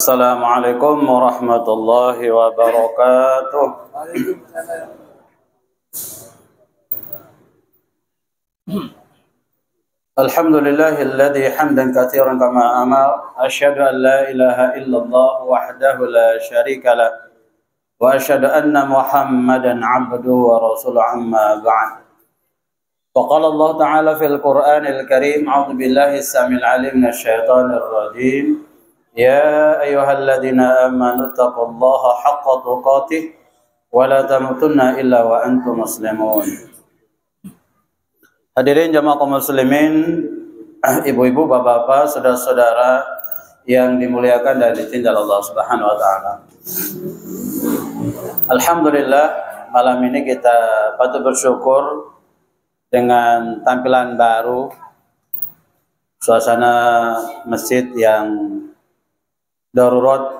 Assalamualaikum warahmatullahi wabarakatuh. Alhamdulillahilladzi hamdan katsiran kama amar. Asyhadu an la ilaha illallah wahdahu la syarika lah. Wa asyhadu anna Muhammadan 'abduhu wa rasuluhu amma ba'd. Faqala Allah Ta'ala fil Qur'anil Karim, a'udzu billahi as-sami'il 'alim minasy syaithanir rajim. Ya ayyuhalladzina amanu taqullaha haqqa tuqatih wa la tamutunna illa wa antum muslimun. Hadirin jamaah kaum muslimin, ibu-ibu, bapak-bapak, saudara-saudara yang dimuliakan dan dicintai Allah Subhanahu wa taala. Alhamdulillah, malam ini kita patut bersyukur dengan tampilan baru, suasana masjid yang darurat.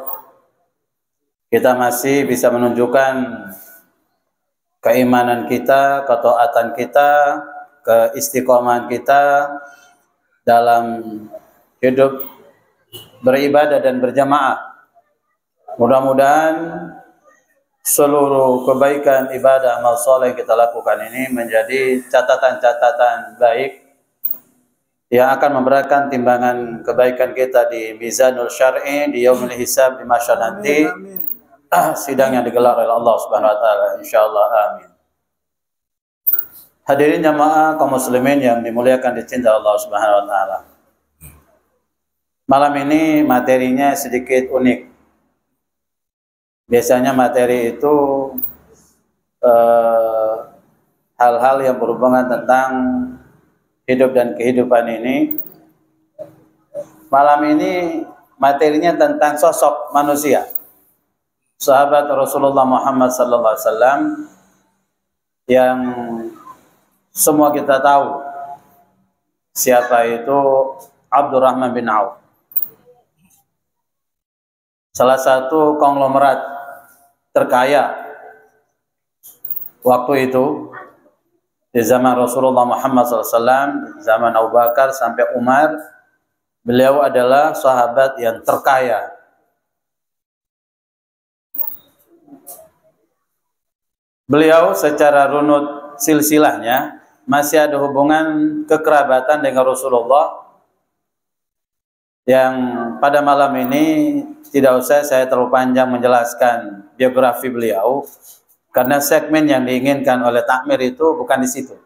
Kita masih bisa menunjukkan keimanan kita, ketaatan kita, keistiqomahan kita dalam hidup beribadah dan berjamaah. Mudah-mudahan seluruh kebaikan ibadah amal soleh yang kita lakukan ini menjadi catatan-catatan baik yang akan memberatkan timbangan kebaikan kita di mizanul syar'i di yaumul hisab, di masyar nanti sidang yang digelar oleh Allah Subhanahu wa taala, insyaallah, amin. Hadirin jamaah kaum muslimin yang dimuliakan dicintai Allah Subhanahu wa taala. Malam ini materinya sedikit unik. Biasanya materi itu hal-hal yang berhubungan tentang hidup dan kehidupan ini. Malam ini materinya tentang sosok manusia, sahabat Rasulullah Muhammad sallallahu alaihi wasallam, yang semua kita tahu siapa itu Abdurrahman bin Auf, salah satu konglomerat terkaya waktu itu di zaman Rasulullah Muhammad SAW, zaman Abu Bakar sampai Umar. Beliau adalah sahabat yang terkaya. Beliau secara runut silsilahnya masih ada hubungan kekerabatan dengan Rasulullah, yang pada malam ini tidak usah saya terlalu panjang menjelaskan biografi beliau, karena segmen yang diinginkan oleh takmir itu bukan di situ.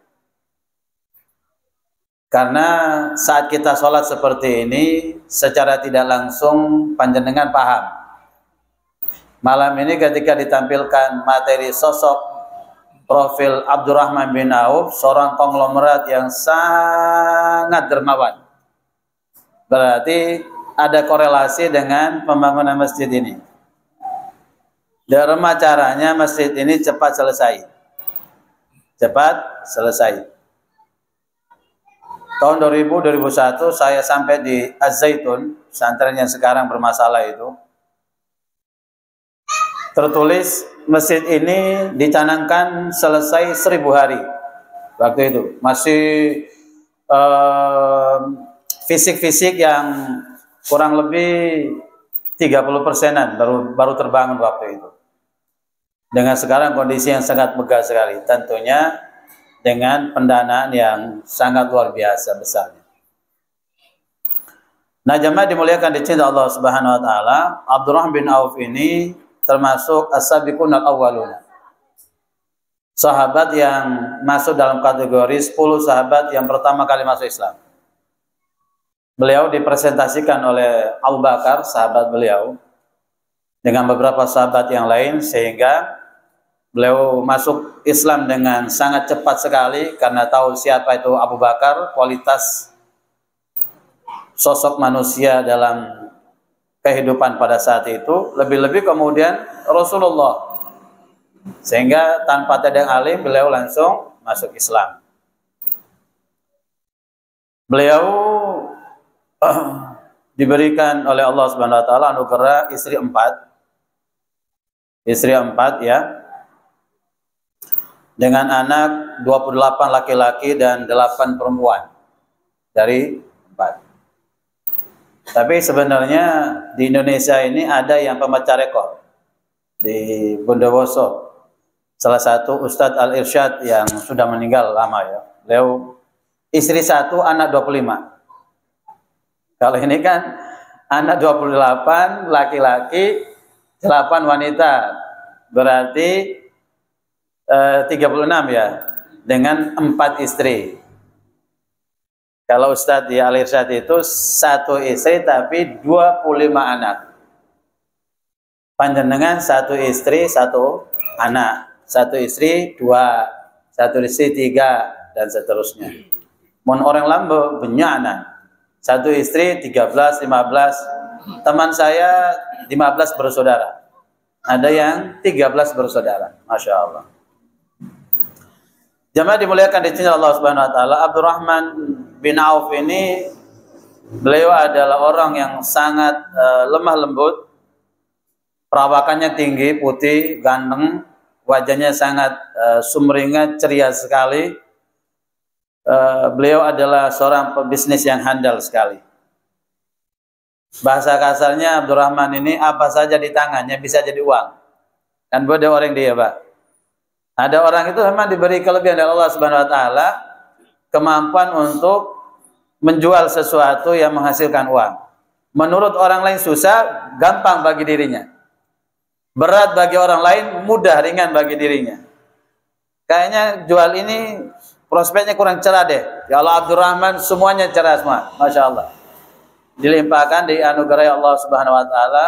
Karena saat kita sholat seperti ini, secara tidak langsung panjenengan paham. Malam ini ketika ditampilkan materi sosok profil Abdurrahman bin Auf, seorang konglomerat yang sangat dermawan, berarti ada korelasi dengan pembangunan masjid ini. Darma caranya masjid ini cepat selesai. Cepat selesai. Tahun 2000-2001 saya sampai di Az-Zaitun, pesantren yang sekarang bermasalah itu. Tertulis masjid ini dicanangkan selesai 1000 hari. Waktu itu masih fisik-fisik yang kurang lebih 30%-an baru terbangun waktu itu. Dengan sekarang kondisi yang sangat megah sekali, tentunya dengan pendanaan yang sangat luar biasa besarnya. Nah, jemaah dimuliakan dicintai Allah Subhanahu wa taala, Abdurrahman bin Auf ini termasuk as-sabiqun al-awwaluna. Sahabat yang masuk dalam kategori 10 sahabat yang pertama kali masuk Islam. Beliau dipresentasikan oleh Abu Bakar, sahabat beliau, dengan beberapa sahabat yang lain, sehingga beliau masuk Islam dengan sangat cepat sekali karena tahu siapa itu Abu Bakar, kualitas sosok manusia dalam kehidupan pada saat itu, lebih-lebih kemudian Rasulullah, sehingga tanpa tedeng alim beliau langsung masuk Islam. Beliau diberikan oleh Allah Subhanahu wa taala anugerah istri 4. Istri 4 ya. Dengan anak 28 laki-laki dan 8 perempuan dari 4. Tapi sebenarnya di Indonesia ini ada yang pemecah rekor. Di Bondowoso, salah satu Ustadz Al-Irsyad yang sudah meninggal lama ya. Beliau istri 1, anak 25. Kalau ini kan anak 28, laki-laki, 8 wanita. Berarti 36 ya, dengan 4 istri. Kalau Ustadz di Al-Irsyad itu 1 istri tapi 25 anak. Panjenengan 1 istri 1 anak, 1 istri 2, 1 istri 3, dan seterusnya. Mun orang lambe banyak anak. 1 istri 13, 15. Teman saya 15 bersaudara. Ada yang 13 bersaudara. Masya Allah. Jamaah dimuliakan di sini Allah Subhanahu Wa Taala. Abdurrahman bin Auf ini, beliau adalah orang yang sangat lemah lembut, perawakannya tinggi, putih, ganteng, wajahnya sangat sumringah, ceria sekali. Beliau adalah seorang pebisnis yang handal sekali. Bahasa kasarnya Abdurrahman ini apa saja di tangannya bisa jadi uang. Kan bodoh orang dia, Pak. Ada orang itu memang diberi kelebihan dari Allah Subhanahu Wa Taala, kemampuan untuk menjual sesuatu yang menghasilkan uang. Menurut orang lain susah, gampang bagi dirinya. Berat bagi orang lain, mudah, ringan bagi dirinya. Kayaknya jual ini prospeknya kurang cerah deh. Ya Allah, Abdurrahman semuanya cerah semua. Masya Allah. Dilimpahkan di anugerah Allah Subhanahu Wa Taala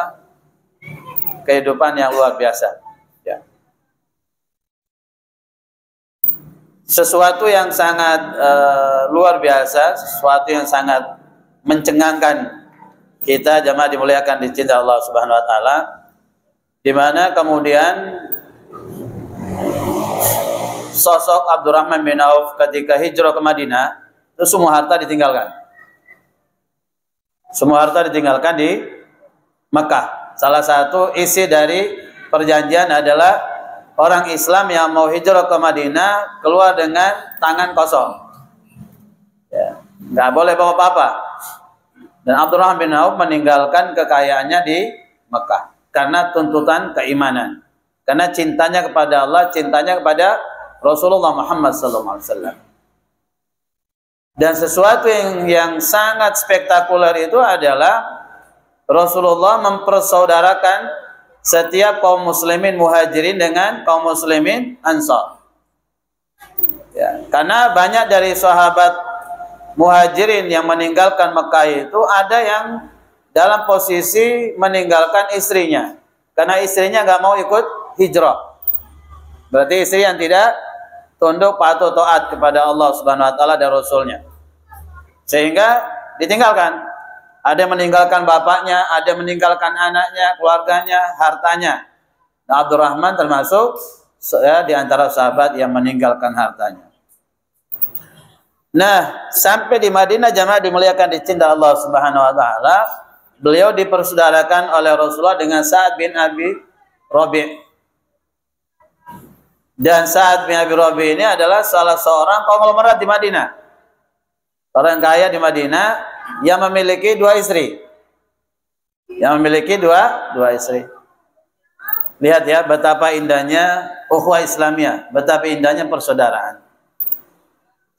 kehidupan yang luar biasa. Ya. Sesuatu yang sangat luar biasa, sesuatu yang sangat mencengangkan kita jamaah dimuliakan di cinta Allah Subhanahu Wa Taala, di mana kemudian sosok Abdurrahman bin Auf ketika hijrah ke Madinah itu semua harta ditinggalkan. Semua harta ditinggalkan di Mekah. Salah satu isi dari perjanjian adalah orang Islam yang mau hijrah ke Madinah keluar dengan tangan kosong. Ya, nggak boleh bawa apa-apa. Dan Abdurrahman bin Auf meninggalkan kekayaannya di Mekah karena tuntutan keimanan, karena cintanya kepada Allah, cintanya kepada Rasulullah Muhammad SAW. Dan sesuatu yang sangat spektakuler itu adalah Rasulullah mempersaudarakan setiap kaum muslimin muhajirin dengan kaum muslimin ansar. Ya, karena banyak dari sahabat muhajirin yang meninggalkan Mekah itu ada yang dalam posisi meninggalkan istrinya, karena istrinya nggak mau ikut hijrah. Berarti istri yang tidak tunduk patuh taat kepada Allah Subhanahu Wa Taala dan Rasulnya, sehingga ditinggalkan. Ada yang meninggalkan bapaknya, ada yang meninggalkan anaknya, keluarganya, hartanya. Nah, Abdurrahman termasuk di antara sahabat yang meninggalkan hartanya. Nah, sampai di Madinah jamaah dimuliakan di cinta Allah Subhanahu Wa Taala, beliau dipersaudarakan oleh Rasulullah dengan Sa'ad bin Abi Rabi'. Dan Sa'ad bin Abi Rabi' ini adalah salah seorang konglomerat di Madinah. Orang kaya di Madinah yang memiliki 2 istri. Yang memiliki dua istri. Lihat ya betapa indahnya ukhuwah Islamiyah, betapa indahnya persaudaraan.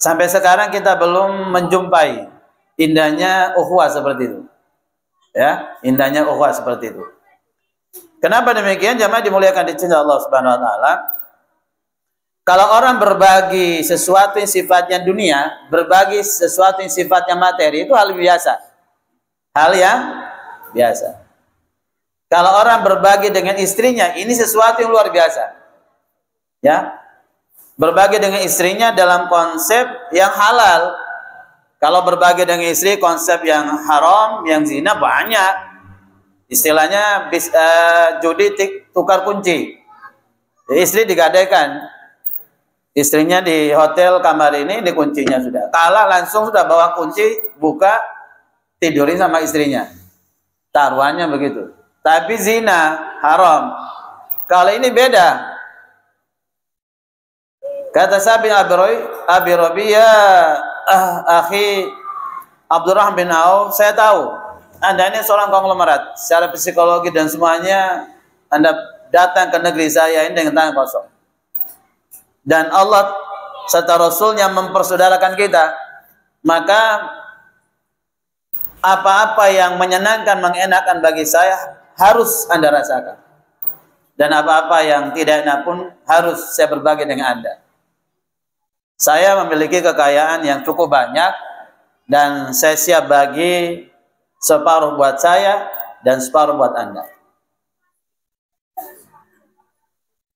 Sampai sekarang kita belum menjumpai indahnya ukhuwah seperti itu. Ya, indahnya ukhuwah seperti itu. Kenapa demikian? Jamaah dimuliakan di cinta Allah Subhanahu Wa Taala. Kalau orang berbagi sesuatu yang sifatnya dunia, berbagi sesuatu yang sifatnya materi, itu hal biasa. Hal yang biasa. Kalau orang berbagi dengan istrinya, ini sesuatu yang luar biasa. Ya. Berbagi dengan istrinya dalam konsep yang halal. Kalau berbagi dengan istri konsep yang haram, yang zina banyak. Istilahnya judi tukar kunci. Istri digadaikan. Istrinya di hotel kamar ini kuncinya sudah. Kalah langsung sudah bawa kunci, buka, tidurin sama istrinya. Taruhannya begitu. Tapi zina haram. Kalau ini beda. Kata Sa'ad bin Abi Rabi', ya akhi Abdurrahman bin Auf, saya tahu Anda ini seorang konglomerat, secara psikologi dan semuanya Anda datang ke negeri saya ini dengan tangan kosong. Dan Allah serta Rasulnya mempersaudarakan kita, maka apa-apa yang menyenangkan, mengenakan bagi saya harus Anda rasakan. Dan apa-apa yang tidak enak pun harus saya berbagi dengan Anda. Saya memiliki kekayaan yang cukup banyak dan saya siap bagi separuh buat saya dan separuh buat Anda.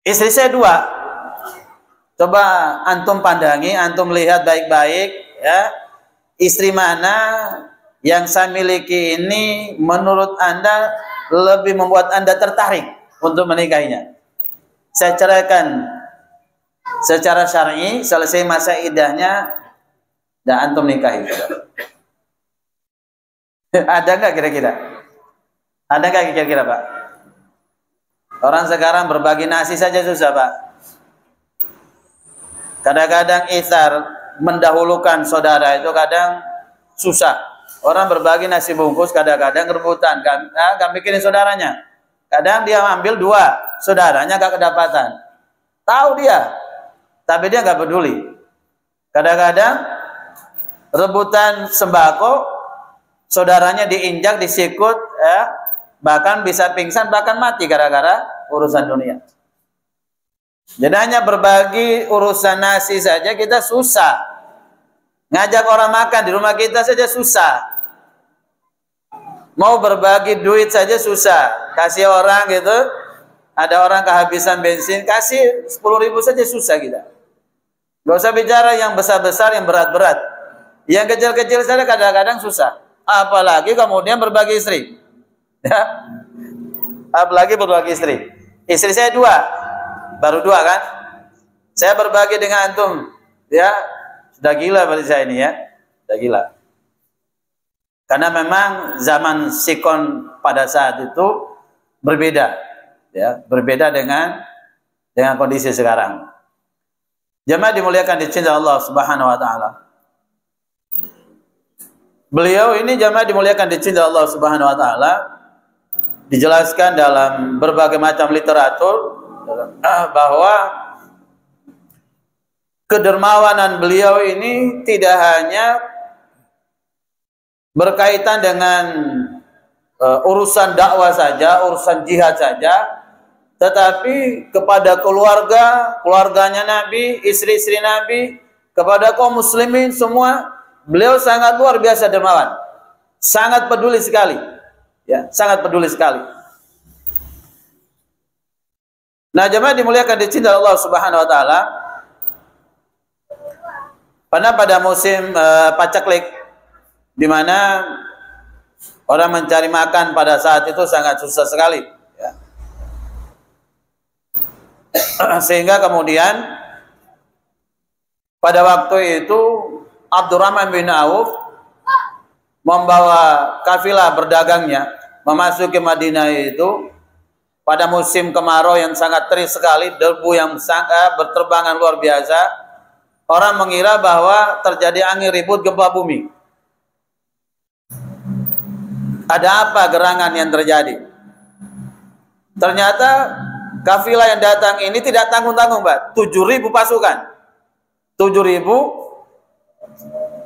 Istri saya 2. Coba antum pandangi, antum lihat baik-baik ya. Istri mana yang saya miliki ini menurut Anda lebih membuat Anda tertarik untuk menikahinya? Saya ceraikan secara syar'i, selesai masa iddahnya dan antum nikahi. Ada enggak kira-kira? Ada enggak kira-kira, Pak? Orang sekarang berbagi nasi saja susah, Pak. Kadang-kadang itsar, mendahulukan saudara itu kadang susah. Orang berbagi nasi bungkus kadang-kadang rebutan, gak mikirin saudaranya. Kadang dia ambil 2, saudaranya gak kedapatan. Tahu dia, tapi dia gak peduli. Kadang-kadang rebutan sembako, saudaranya diinjak, disikut, ya, bahkan bisa pingsan, bahkan mati gara-gara urusan dunia. Jadi hanya berbagi urusan nasi saja kita susah. Ngajak orang makan di rumah kita saja susah. Mau berbagi duit saja susah. Kasih orang gitu, ada orang kehabisan bensin, kasih 10.000 saja susah kita. Gak usah bicara yang besar-besar, yang berat-berat. Yang kecil-kecil saja kadang-kadang susah. Apalagi kemudian berbagi istri. Ya. Apalagi berbagi istri. Istri saya 2. Baru 2 kan? Saya berbagi dengan antum. Ya, sudah gila berarti saya ini ya. Sudah gila. Karena memang zaman sikon pada saat itu berbeda. Ya, berbeda dengan kondisi sekarang. Jemaah dimuliakan dicintai Allah Subhanahu wa taala. Beliau ini jemaah dimuliakan dicintai Allah Subhanahu wa taala, dijelaskan dalam berbagai macam literatur bahwa kedermawanan beliau ini tidak hanya berkaitan dengan urusan dakwah saja, urusan jihad saja, tetapi kepada keluarganya Nabi, istri-istri Nabi, kepada kaum muslimin semua, beliau sangat luar biasa dermawan, sangat peduli sekali, ya, sangat peduli sekali. Nah, jemaah dimuliakan dicintai Allah Subhanahu wa taala. Pada musim paceklik, di mana orang mencari makan pada saat itu sangat susah sekali, ya. Sehingga kemudian pada waktu itu Abdurrahman bin Auf membawa kafilah berdagangnya memasuki Madinah itu pada musim kemarau yang sangat terik sekali, debu yang sangat berterbangan luar biasa. Orang mengira bahwa terjadi angin ribut, gempa bumi. Ada apa gerangan yang terjadi? Ternyata kafilah yang datang ini tidak tanggung-tanggung, Pak. 7.000 pasukan. 7.000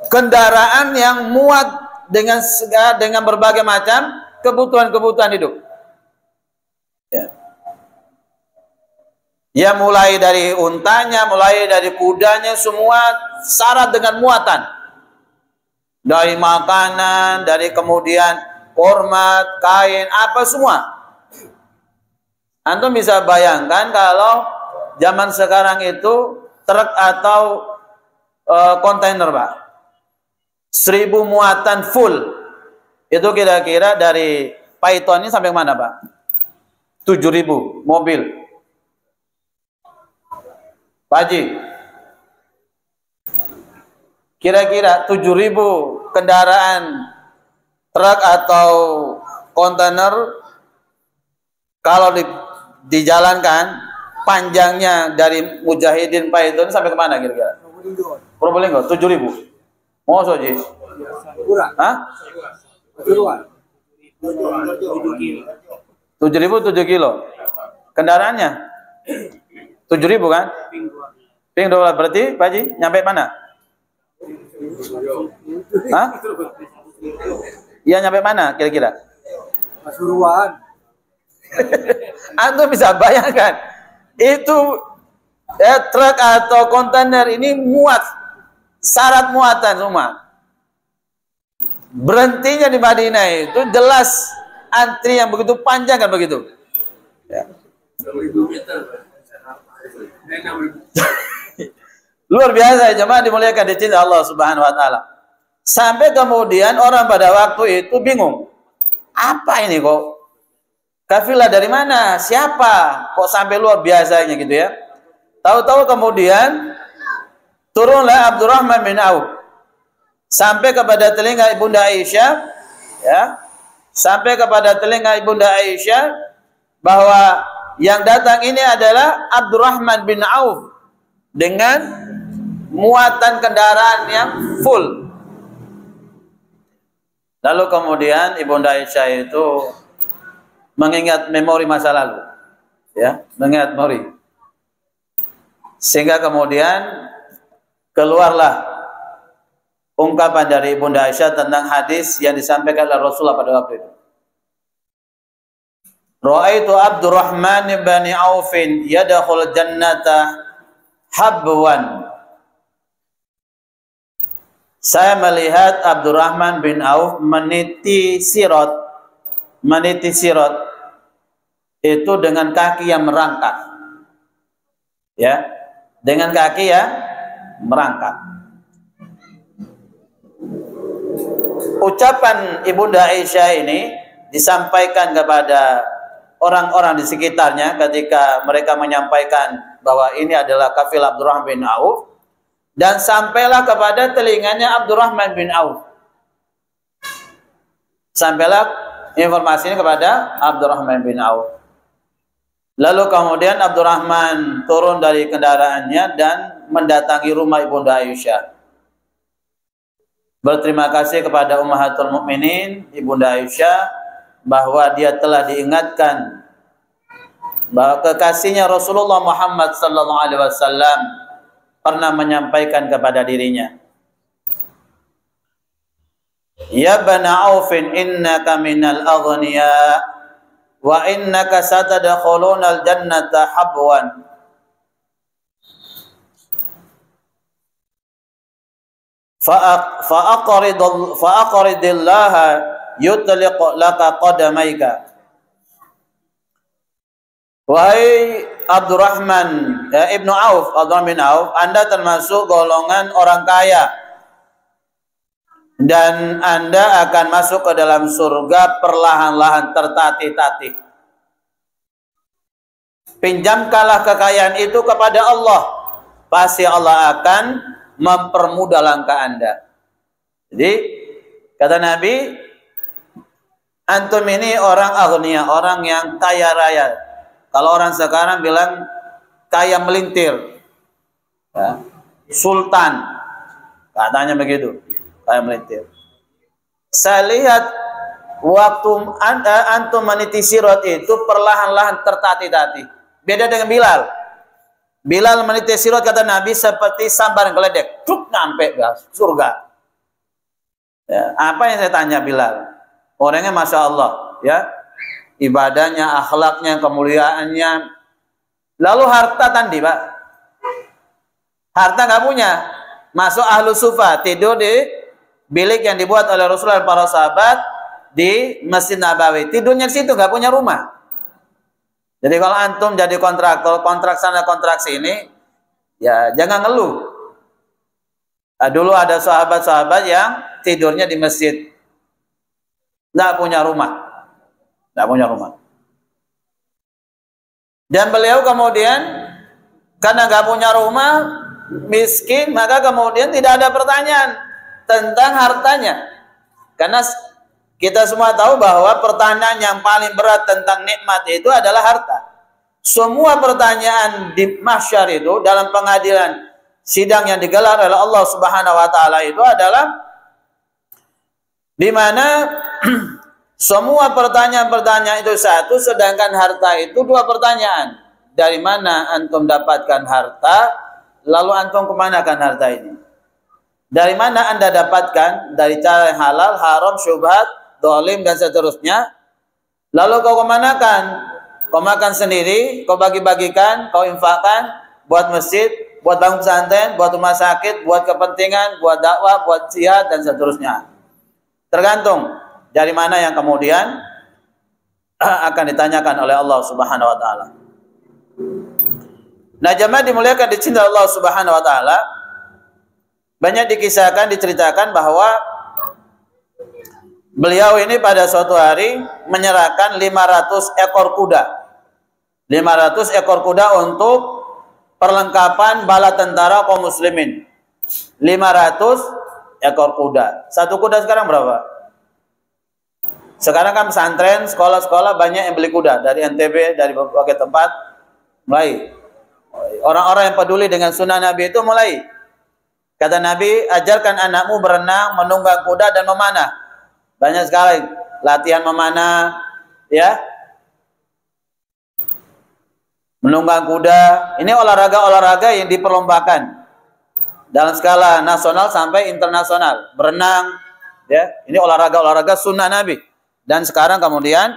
kendaraan yang muat dengan berbagai macam kebutuhan hidup. Ya, mulai dari untanya, mulai dari kudanya, semua syarat dengan muatan. Dari makanan, dari kemudian hormat, kain, apa semua. Antum bisa bayangkan kalau zaman sekarang itu truk atau kontainer, Pak, 1.000 muatan full. Itu kira-kira dari Python ini sampai mana, Pak? 7.000 mobil. Pak Haji, kira-kira 7.000 kendaraan truk atau kontainer kalau dijalankan panjangnya dari Mujahidin Python sampai kemana kira-kira? Probolinggo 7.000. Mau Haji? Hah? 7.000 7 kilo. Kendaraannya 7.000 kan? Ping 12 berarti Pak Haji nyampe mana? Hah? Iya nyampe mana kira-kira? Pasuruan. Anda bisa bayangkan itu truk atau kontainer ini muat, syarat muatan semua. Berhentinya di Madinah itu jelas antri yang begitu panjang kan begitu. Ya. Luar biasa jemaah dimuliakan di cinta Allah Subhanahu wa taala. Sampai kemudian orang pada waktu itu bingung. Apa ini kok? Kafilah dari mana? Siapa? Kok sampai luar biasanya gitu ya? Tahu-tahu kemudian turunlah Abdurrahman bin Auf sampai kepada telinga Ibunda Aisyah, ya. Sampai kepada telinga Ibunda Aisyah bahwa yang datang ini adalah Abdurrahman bin Auf dengan muatan kendaraan yang full. Lalu kemudian Ibunda Aisyah itu mengingat memori masa lalu, ya, mengingat memori, sehingga kemudian keluarlah ungkapan dari Ibunda Aisyah tentang hadis yang disampaikan oleh Rasulullah pada waktu itu. Ra'aitu Abdurrahman bin Auf yadkhul jannata habwan. Saya melihat Abdurrahman bin Auf meniti sirat itu dengan kaki yang merangkak, ya, dengan kaki yang merangkak. Ucapan Ibunda Aisyah ini disampaikan kepada orang-orang di sekitarnya ketika mereka menyampaikan bahwa ini adalah kafilah Abdurrahman bin Auf, dan sampailah kepada telinganya Abdurrahman bin Auf. Sampailah informasi ini kepada Abdurrahman bin Auf. Lalu kemudian Abdurrahman turun dari kendaraannya dan mendatangi rumah Ibunda Aisyah. Berterima kasih kepada Ummahatul Mukminin Ibunda Aisyah bahwa dia telah diingatkan bahwa kekasihnya Rasulullah Muhammad sallallahu alaihi wasallam pernah menyampaikan kepada dirinya, "Ya bana Aufin innaka minal aghniya wa innaka satadkhulunal jannata habwan." Fa'aqridillaha yutliq laka qadamaika. Wahai Abdurrahman Ibnu Auf, Abdurrahman bin Auf, Anda termasuk golongan orang kaya dan Anda akan masuk ke dalam surga perlahan-lahan, tertatih-tatih. Pinjamkanlah kekayaan itu kepada Allah, pasti Allah akan mempermudah langkah Anda. Jadi kata Nabi, antum ini orang aghnia, orang yang kaya raya. Kalau orang sekarang bilang kaya melintir, ya, sultan, katanya begitu, kaya melintir. Saya lihat waktu antum meniti sirat itu perlahan-lahan, tertatih-tatih. Beda dengan Bilal. Bilal meniti sirat kata Nabi seperti sambar geledek, cuk nyampe surga. Ya, apa yang saya tanya Bilal? Orangnya masya Allah, ya, ibadahnya, akhlaknya, kemuliaannya. Lalu harta tadi Pak, harta nggak punya. Masuk ahlu sufa, tidur di bilik yang dibuat oleh Rasulullah dan para sahabat di Masjid Nabawi. Tidurnya di situ, nggak punya rumah. Jadi kalau antum jadi kontraktor, kontrak sana kontrak sini, ya jangan ngeluh. Nah, dulu ada sahabat-sahabat yang tidurnya di masjid, nggak punya rumah, nggak punya rumah. Dan beliau kemudian karena nggak punya rumah, miskin, maka kemudian tidak ada pertanyaan tentang hartanya. Karena kita semua tahu bahwa pertanyaan yang paling berat tentang nikmat itu adalah harta. Semua pertanyaan di mahsyar itu, dalam pengadilan sidang yang digelar oleh Allah Subhanahu wa taala itu adalah di mana Semua pertanyaan-pertanyaan itu satu, sedangkan harta itu dua pertanyaan. Dari mana antum dapatkan harta? Lalu antum kemanakan harta ini? Dari mana anda dapatkan? Dari cara yang halal, haram, syubhat, dolim, dan seterusnya. Lalu kau kemanakan? Kau makan sendiri, kau bagi-bagikan, kau infakkan, buat masjid, buat bangun pesantren, buat rumah sakit, buat kepentingan, buat dakwah, buat jihad, dan seterusnya. Tergantung dari mana yang kemudian akan ditanyakan oleh Allah Subhanahu wa taala. Nah, jemaah dimuliakan dicintai Allah Subhanahu wa taala, banyak dikisahkan, diceritakan bahwa beliau ini pada suatu hari menyerahkan 500 ekor kuda. 500 ekor kuda untuk perlengkapan bala tentara kaum muslimin. 500 ekor kuda. Satu kuda sekarang berapa? Sekarang kan pesantren, sekolah-sekolah banyak yang beli kuda dari NTB, dari berbagai tempat. Mulai orang-orang yang peduli dengan sunnah Nabi itu mulai. Kata Nabi, ajarkan anakmu berenang, menunggang kuda, dan memanah. Banyak sekali latihan memanah, ya. Menunggang kuda. Ini olahraga-olahraga yang diperlombakan dalam skala nasional sampai internasional. Berenang, ya. Ini olahraga-olahraga sunnah Nabi. Dan sekarang kemudian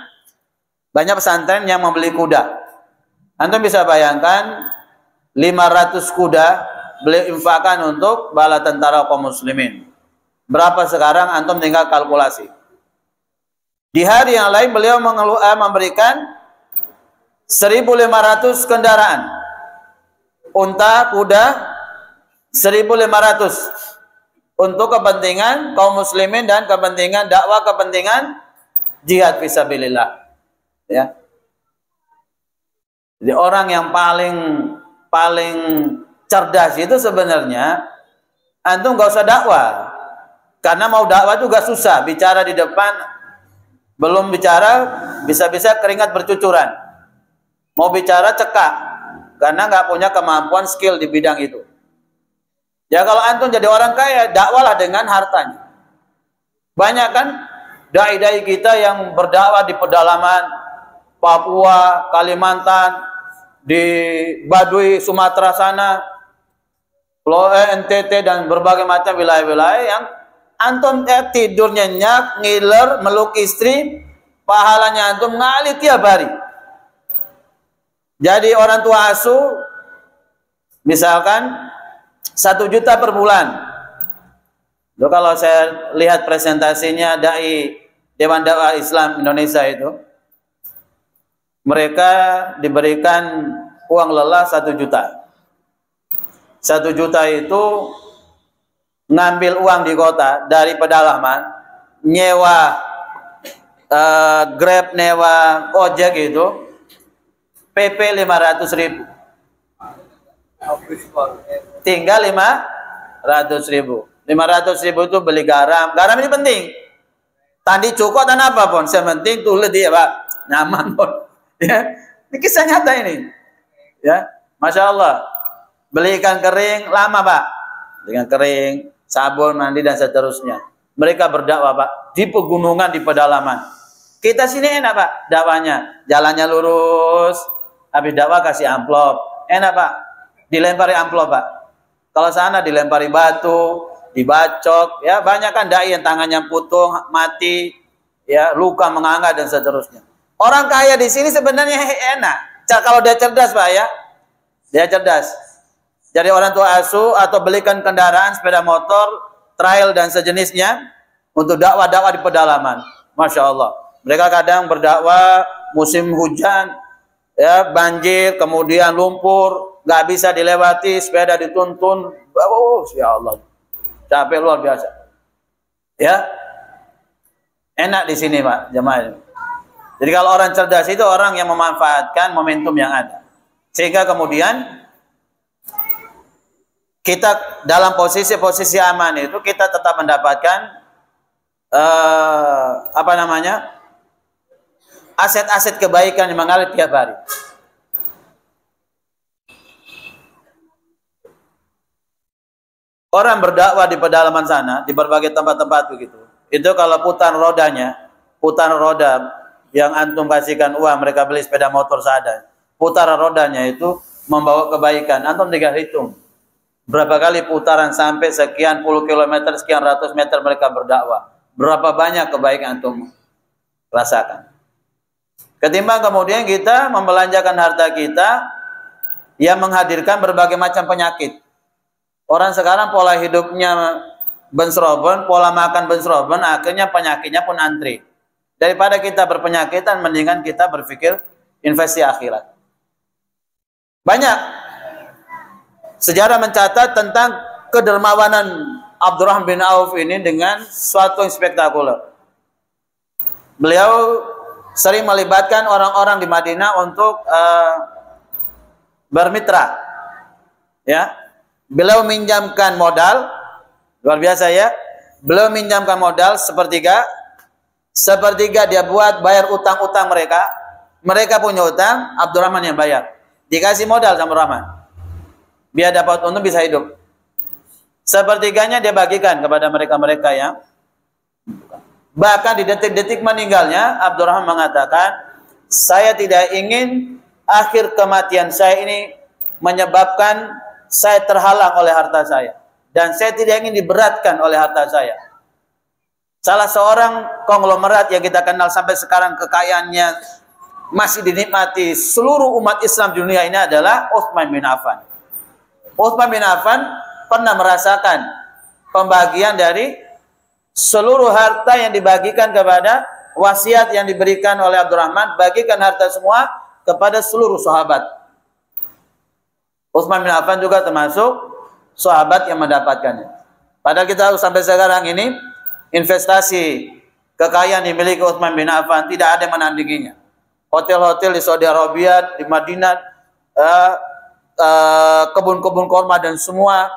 banyak pesantren yang membeli kuda. Antum bisa bayangkan 500 kuda beliau infakkan untuk bala tentara kaum muslimin. Berapa sekarang antum tinggal kalkulasi. Di hari yang lain beliau memberikan 1.500 kendaraan. Unta, kuda 1.500 untuk kepentingan kaum muslimin dan kepentingan dakwah, kepentingan jihad fisabilillah. Ya. Jadi orang yang paling cerdas itu sebenarnya antum gak usah dakwah. Karena mau dakwah juga susah, bicara di depan belum bicara bisa-bisa keringat bercucuran. Mau bicara cekak karena nggak punya kemampuan skill di bidang itu. Ya kalau antum jadi orang kaya, dakwahlah dengan hartanya. Banyak kan dai-dai kita yang berdakwah di pedalaman Papua, Kalimantan, di Baduy, Sumatera sana, NTT dan berbagai macam wilayah-wilayah yang antum tidur nyenyak, ngiler, meluk istri, pahalanya antum ngalir tiap hari. Jadi orang tua asuh misalkan 1 juta per bulan. Loh, kalau saya lihat presentasinya dai Dewan Dakwah Islam Indonesia itu, mereka diberikan uang lelah 1 juta. 1 juta itu ngambil uang di kota dari pedalaman, nyewa Grab, nyewa ojek itu, PP 500.000. Tinggal 500.000. 500.000 itu beli garam. Garam ini penting. Tadi cukup dan apa pun, sementing tulis dia Pak, nyaman pun. Ya, ini kisah nyata ini. Ya, masya Allah. Beli ikan kering lama Pak, ikan kering, sabun mandi dan seterusnya. Mereka berdakwah Pak di pegunungan, di pedalaman. Kita sini enak Pak, dakwahnya jalannya lurus. Habis dakwah kasih amplop, enak Pak. Dilempari amplop Pak. Kalau sana dilempari batu, dibacok, ya banyak kan dai yang tangannya putung, mati, ya luka menganga dan seterusnya. Orang kaya di sini sebenarnya enak. Kalau dia cerdas Pak ya, dia cerdas. Jadi orang tua asuh atau belikan kendaraan sepeda motor, trail dan sejenisnya untuk dakwah-dakwah di pedalaman. Masya Allah. Mereka kadang berdakwah musim hujan, ya banjir, kemudian lumpur, nggak bisa dilewati, sepeda dituntun. Oh, ya Allah. Capek luar biasa. Ya. Enak di sini Pak, jemaah. Jadi kalau orang cerdas itu orang yang memanfaatkan momentum yang ada. Sehingga kemudian kita dalam posisi-posisi aman itu kita tetap mendapatkan aset-aset kebaikan yang mengalir tiap hari. Orang berdakwah di pedalaman sana, di berbagai tempat-tempat begitu. Itu kalau putar rodanya, putaran roda yang antum kasihkan uang, mereka beli sepeda motor seadanya. Putaran rodanya itu membawa kebaikan. Antum tinggal hitung berapa kali putaran sampai sekian puluh kilometer, sekian ratus meter mereka berdakwah. Berapa banyak kebaikan antum rasakan. Ketimbang kemudian kita membelanjakan harta kita yang menghadirkan berbagai macam penyakit. Orang sekarang pola hidupnya bensroben, pola makan bensroben, akhirnya penyakitnya pun antri. Daripada kita berpenyakitan, mendingan kita berpikir investasi akhirat. Banyak sejarah mencatat tentang kedermawanan Abdurrahman bin Auf ini dengan suatu yang spektakuler. Beliau sering melibatkan orang-orang di Madinah untuk bermitra. Ya. Beliau minjamkan modal, luar biasa ya. Beliau minjamkan modal sepertiga dia buat bayar utang-utang mereka. Mereka punya utang, Abdurrahman yang bayar. Dikasih modal sama Abdurrahman. Biar dapat untung bisa hidup. Sepertiganya dia bagikan kepada mereka-mereka yang bahkan di detik-detik meninggalnya Abdurrahman mengatakan, saya tidak ingin akhir kematian saya ini menyebabkan saya terhalang oleh harta saya. Dan saya tidak ingin diberatkan oleh harta saya. Salah seorang konglomerat yang kita kenal sampai sekarang kekayaannya masih dinikmati seluruh umat Islam di dunia ini adalah Utsman bin Affan. Utsman bin Affan pernah merasakan pembagian dari seluruh harta yang dibagikan kepada wasiat yang diberikan oleh Abdurrahman, bagikan harta semua kepada seluruh sahabat. Utsman bin Affan juga termasuk sahabat yang mendapatkannya. Padahal kita sampai sekarang ini investasi kekayaan dimiliki Utsman bin Affan tidak ada yang menandinginya. Hotel-hotel di Saudi Arabia, di Madinah, kebun-kebun kurma dan semua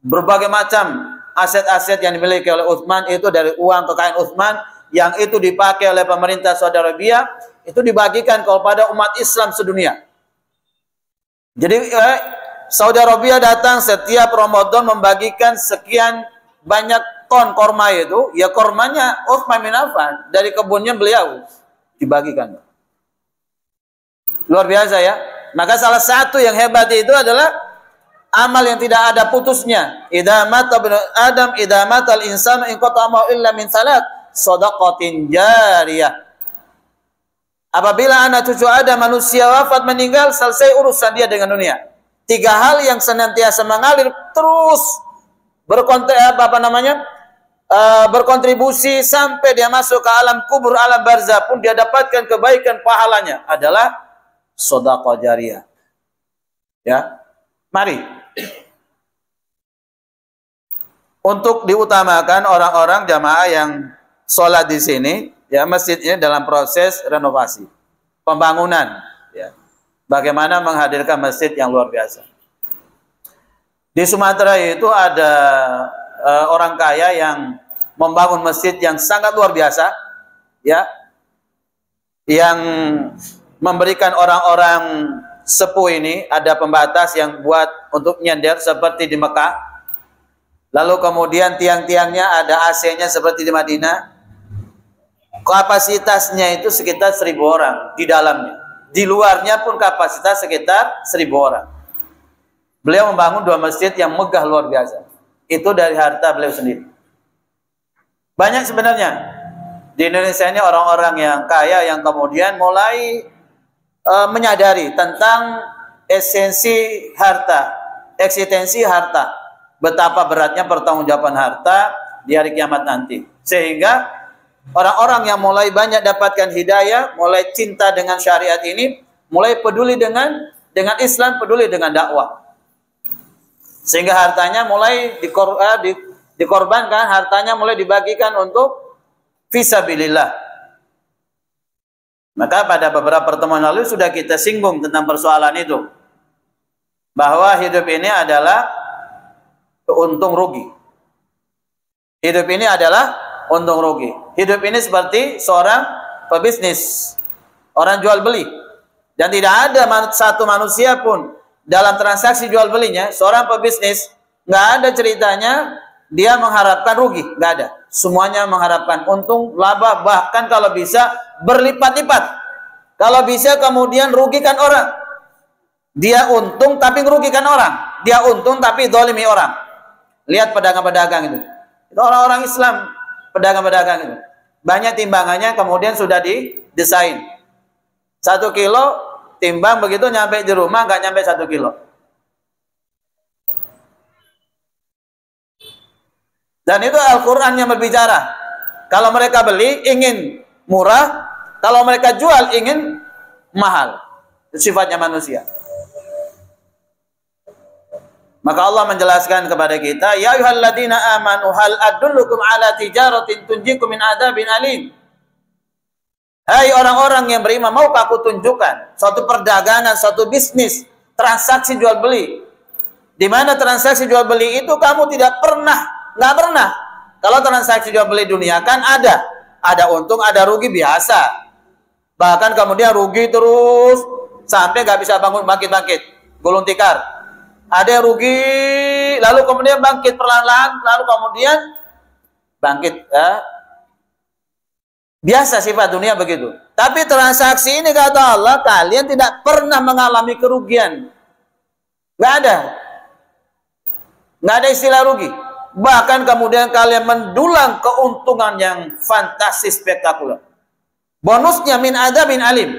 berbagai macam aset-aset yang dimiliki oleh Utsman itu dari uang kekayaan Utsman yang itu dipakai oleh pemerintah Saudi Arabia, itu dibagikan kepada umat Islam sedunia. Jadi Saudi Arabia datang setiap Ramadan membagikan sekian banyak ton korma itu, ya kormanya Utsman bin Affan dari kebunnya beliau dibagikan. Luar biasa ya. Maka salah satu yang hebat itu adalah amal yang tidak ada putusnya. Idza mata ibnu Adam, idza mata al-insanu in qata'a illa min salat, shadaqatin jariyah. Apabila anak cucu Adam manusia wafat meninggal, selesai urusan dia dengan dunia. 3 hal yang senantiasa mengalir terus berkontribusi sampai dia masuk ke alam kubur, alam barzah pun dia dapatkan kebaikan pahalanya adalah sedekah jariyah. Ya. Mari untuk diutamakan orang-orang jamaah yang sholat di sini, ya, masjid ini dalam proses renovasi, pembangunan, ya. Bagaimana menghadirkan masjid yang luar biasa. Di Sumatera itu ada orang kaya yang membangun masjid yang sangat luar biasa, ya, yang memberikan orang-orang sepuh ini ada pembatas yang buat untuk nyender seperti di Mekah. Lalu kemudian tiang-tiangnya ada AC-nya seperti di Madinah. Kapasitasnya itu sekitar 1000 orang di dalamnya. Di luarnya pun kapasitas sekitar 1000 orang. Beliau membangun 2 masjid yang megah luar biasa. Itu dari harta beliau sendiri. Banyak sebenarnya di Indonesia ini orang-orang yang kaya yang kemudian mulai menyadari tentang esensi harta, eksistensi harta, betapa beratnya pertanggungjawaban harta di hari kiamat nanti. Sehingga orang-orang yang mulai banyak dapatkan hidayah, mulai cinta dengan syariat ini, mulai peduli dengan Islam, peduli dengan dakwah. Sehingga hartanya mulai dikorbankan, hartanya mulai dibagikan untuk fisabilillah. Maka pada beberapa pertemuan lalu sudah kita singgung tentang persoalan itu. Bahwa hidup ini adalah untung rugi. Hidup ini adalah untung rugi. Hidup ini seperti seorang pebisnis, orang jual beli. Dan tidak ada satu manusia pun dalam transaksi jual belinya, seorang pebisnis, nggak ada ceritanya dia mengharapkan rugi, nggak ada. Semuanya mengharapkan untung, laba, bahkan kalau bisa berlipat-lipat. Kalau bisa kemudian rugikan orang. Dia untung tapi merugikan orang. Dia untung tapi zalimi orang. Lihat pedagang-pedagang itu. Itu orang-orang Islam, pedagang-pedagang itu. Banyak timbangannya kemudian sudah didesain. 1 kilo timbang begitu nyampe di rumah nggak nyampe 1 kilo. Dan itu Al-Quran yang berbicara. Kalau mereka beli ingin murah, kalau mereka jual ingin mahal. Itu sifatnya manusia. Maka Allah menjelaskan kepada kita, ya ayyuhalladzina amanu hal adullukum ala tijaratin tunjikum min adzabin alim. Hai orang-orang yang beriman, maukah aku tunjukkan suatu perdagangan, suatu bisnis, transaksi jual beli. Di mana transaksi jual beli itu kamu tidak pernah, nggak pernah. Kalau transaksi jual beli dunia kan ada untung, ada rugi biasa. Bahkan kemudian rugi terus sampai nggak bisa bangun bangkit-bangkit, gulung tikar. Ada yang rugi, lalu kemudian bangkit perlahan-lahan, lalu kemudian bangkit. Biasa sifat dunia begitu. Tapi transaksi ini kata Allah, kalian tidak pernah mengalami kerugian. Nggak ada. Nggak ada istilah rugi. Bahkan kemudian kalian mendulang keuntungan yang fantastis, spektakuler. Bonusnya min adzabin alim.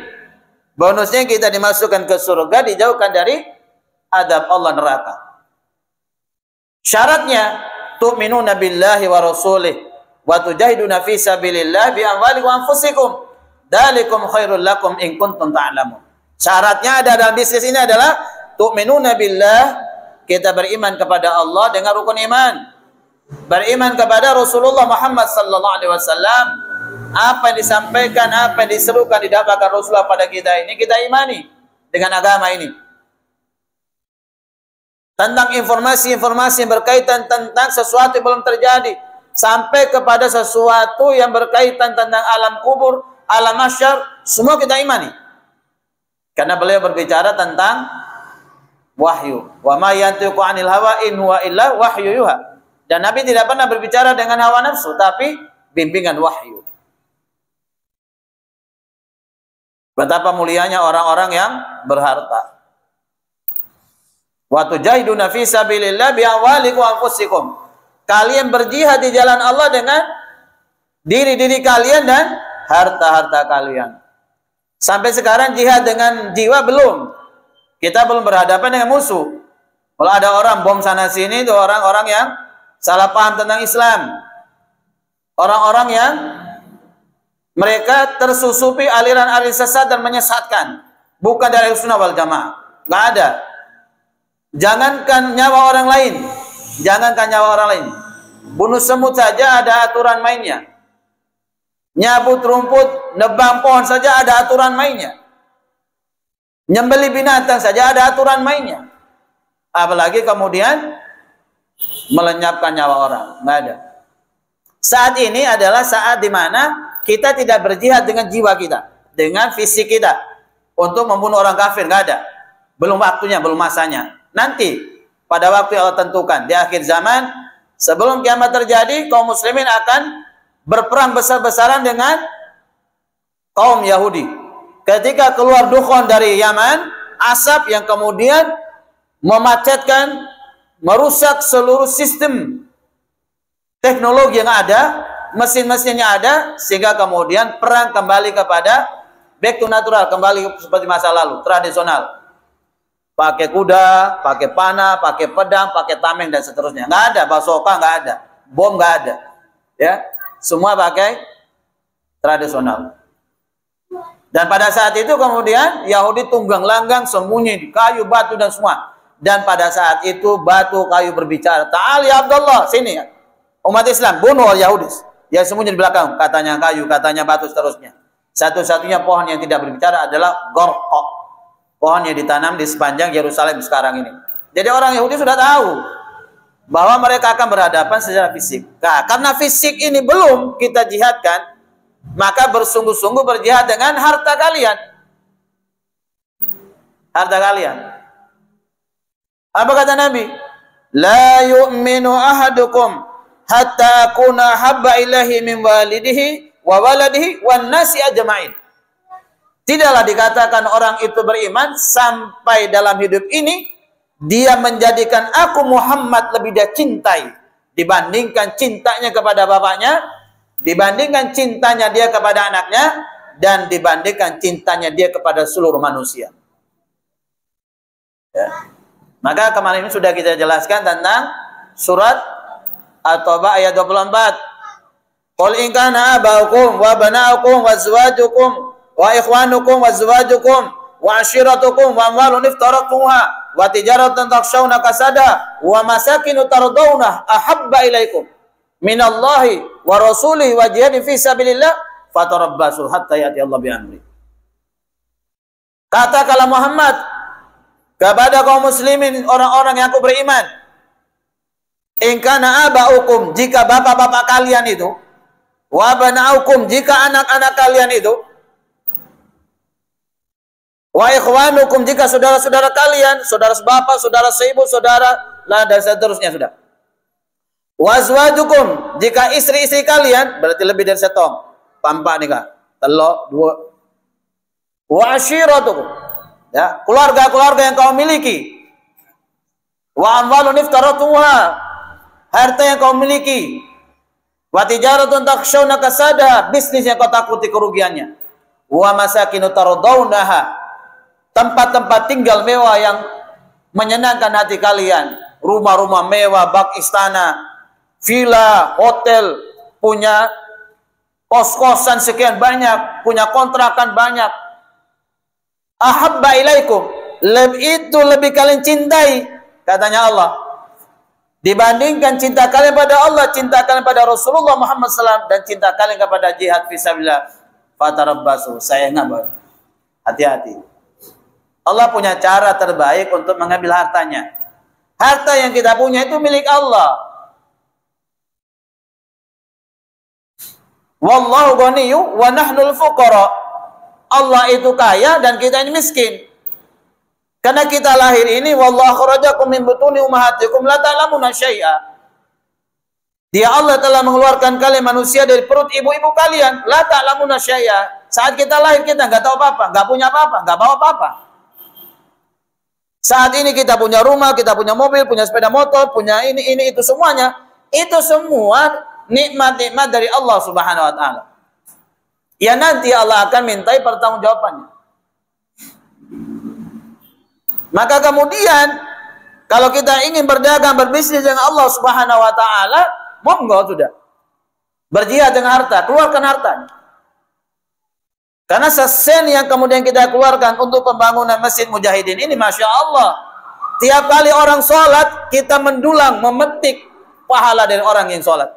Bonusnya kita dimasukkan ke surga, dijauhkan dari adab Allah neraka. Syaratnya tu'minuna billahi wa rasulih wa tujahiduna fi sabilillah bi amwalikum wa anfusikum. Dzalikum khairul lakum in kuntum ta'lamun. Syaratnya ada dalam bisnis ini adalah tu'minuna billah, kita beriman kepada Allah dengan rukun iman. Beriman kepada Rasulullah Muhammad sallallahu alaihi wasallam. Apa yang disampaikan, apa yang diserukan, didapatkan Rasulullah pada kita ini kita imani dengan agama ini. Tentang informasi-informasi yang berkaitan tentang sesuatu yang belum terjadi, sampai kepada sesuatu yang berkaitan tentang alam kubur, alam mahsyar, semua kita imani. Karena beliau berbicara tentang wahyu. Wa ma yantiqu 'anil hawa in huwa illa wahyu yuha. Dan Nabi tidak pernah berbicara dengan hawa nafsu, tapi bimbingan wahyu. Betapa mulianya orang-orang yang berharta. Wa tujahiduna fi sabilillah bi amwalikum wa anfusikum. Kalian berjihad di jalan Allah dengan diri-diri kalian dan harta-harta kalian. Sampai sekarang jihad dengan jiwa belum. Kita belum berhadapan dengan musuh. Kalau ada orang bom sana sini, itu orang-orang yang salah paham tentang Islam. Orang-orang yang mereka tersusupi aliran-aliran sesat dan menyesatkan. Bukan dari sunnah wal jamaah. Nggak ada. Jangankan nyawa orang lain. Jangankan nyawa orang lain. Bunuh semut saja ada aturan mainnya. Nyabut rumput, nebang pohon saja ada aturan mainnya. Nyembeli binatang saja ada aturan mainnya. Apalagi kemudian melenyapkan nyawa orang. Nggak ada. Saat ini adalah saat di mana kita tidak berjihad dengan jiwa kita, dengan fisik kita untuk membunuh orang kafir. Nggak ada. Belum waktunya, belum masanya. Nanti pada waktu yang Allah tentukan di akhir zaman, sebelum kiamat terjadi, kaum muslimin akan berperang besar-besaran dengan kaum Yahudi. Ketika keluar dukhon dari Yaman, asap yang kemudian memacetkan, merusak seluruh sistem teknologi yang ada, mesin-mesinnya ada, sehingga kemudian perang kembali kepada back to natural, kembali seperti masa lalu, tradisional. Pakai kuda, pakai panah, pakai pedang, pakai tameng dan seterusnya. Nggak ada, basoka nggak ada, bom nggak ada. Ya, semua pakai tradisional. Dan pada saat itu kemudian Yahudi tunggang langgang sembunyi di kayu, batu dan semua. Dan pada saat itu batu, kayu berbicara. Ta'ali Abdullah, sini ya. Umat Islam bunuh Yahudi. Yang sembunyi di belakang, katanya kayu, katanya batu, seterusnya. Satu-satunya pohon yang tidak berbicara adalah gorqo. Pohon yang ditanam di sepanjang Yerusalem sekarang ini. Jadi orang Yahudi sudah tahu bahwa mereka akan berhadapan secara fisik. Nah, karena fisik ini belum kita jihadkan, maka bersungguh-sungguh berjihad dengan harta kalian. Harta kalian. Apa kata Nabi? La yu'minu ahadukum hatta kuna habba ilahi min walidihi wa waladihi wan nasi ajma'in. Tidaklah dikatakan orang itu beriman sampai dalam hidup ini dia menjadikan aku Muhammad lebih dia cintai dibandingkan cintanya kepada bapaknya, dibandingkan cintanya dia kepada anaknya, dan dibandingkan cintanya dia kepada seluruh manusia. Ya. Maka kemarin ini sudah kita jelaskan tentang surat At-Taubah ayat 24. Qul in kana abaukum wa banaukum wa azwajukum wa ikhwanukum wa azwajukum wa ashiratukum wa amwalun iftaratuha wa tijaratan takhshawna kasada wa masakinu tardawna ahabba ilaikum minallahi wa rasulihi wa jihadin fi sabilillah fatarabbasu hatta ya'ti Allah bi amri. Katakanlah Muhammad kepada kaum muslimin, orang-orang yang aku beriman, in kana abaukum, jika bapak-bapak kalian itu, wa banaukum, jika anak-anak kalian itu, wa ikhwanukum, jika saudara-saudara kalian, saudara sebapak, saudara seibu, saudara lah, dan seterusnya sudah. Wa azwajukum, jika istri-istri kalian, berarti lebih dari setong, pampak nikah, telok, dua. Wa ashiratukum, ya, keluarga-keluarga yang kau miliki. Wa amwalun iftaratuha, harta yang kau miliki. Wa tijaratun takhshawna kasada, bisnis yang kau takuti kerugiannya. Wa masakinu tardawnaha, tempat-tempat tinggal mewah yang menyenangkan hati kalian. Rumah-rumah mewah, bak istana, villa, hotel, punya kos-kosan sekian banyak, punya kontrakan banyak. Ahabba ilaikum, itu lebih kalian cintai, katanya Allah, dibandingkan cinta kalian pada Allah, cinta kalian pada Rasulullah Muhammad SAW, dan cinta kalian kepada jihad fisabilillah. Fatarabbasu, saya ingat, hati-hati. Allah punya cara terbaik untuk mengambil hartanya. Harta yang kita punya itu milik Allah. Wallahu ghaniyyu wa nahnul fuqara. Allah itu kaya dan kita ini miskin. Karena kita lahir ini, wallahu akhrajakum min butuni ummahatikum la ta'lamuna syai'a. Dia Allah telah mengeluarkan kalian manusia dari perut ibu-ibu kalian, la ta'lamuna syai'a. Saat kita lahir kita enggak tahu apa-apa, enggak punya apa-apa, enggak bawa apa-apa. Saat ini kita punya rumah, kita punya mobil, punya sepeda motor, punya ini itu semuanya. Itu semua nikmat-nikmat dari Allah Subhanahu wa taala. Ya nanti Allah akan mintai pertanggungjawabannya. Maka kemudian kalau kita ingin berdagang, berbisnis dengan Allah Subhanahu wa taala, monggo sudah. Berjihad dengan harta, keluarkan harta. Karena sesen yang kemudian kita keluarkan untuk pembangunan Masjid Mujahidin ini, Masya Allah, tiap kali orang sholat, kita mendulang, memetik pahala dari orang yang sholat.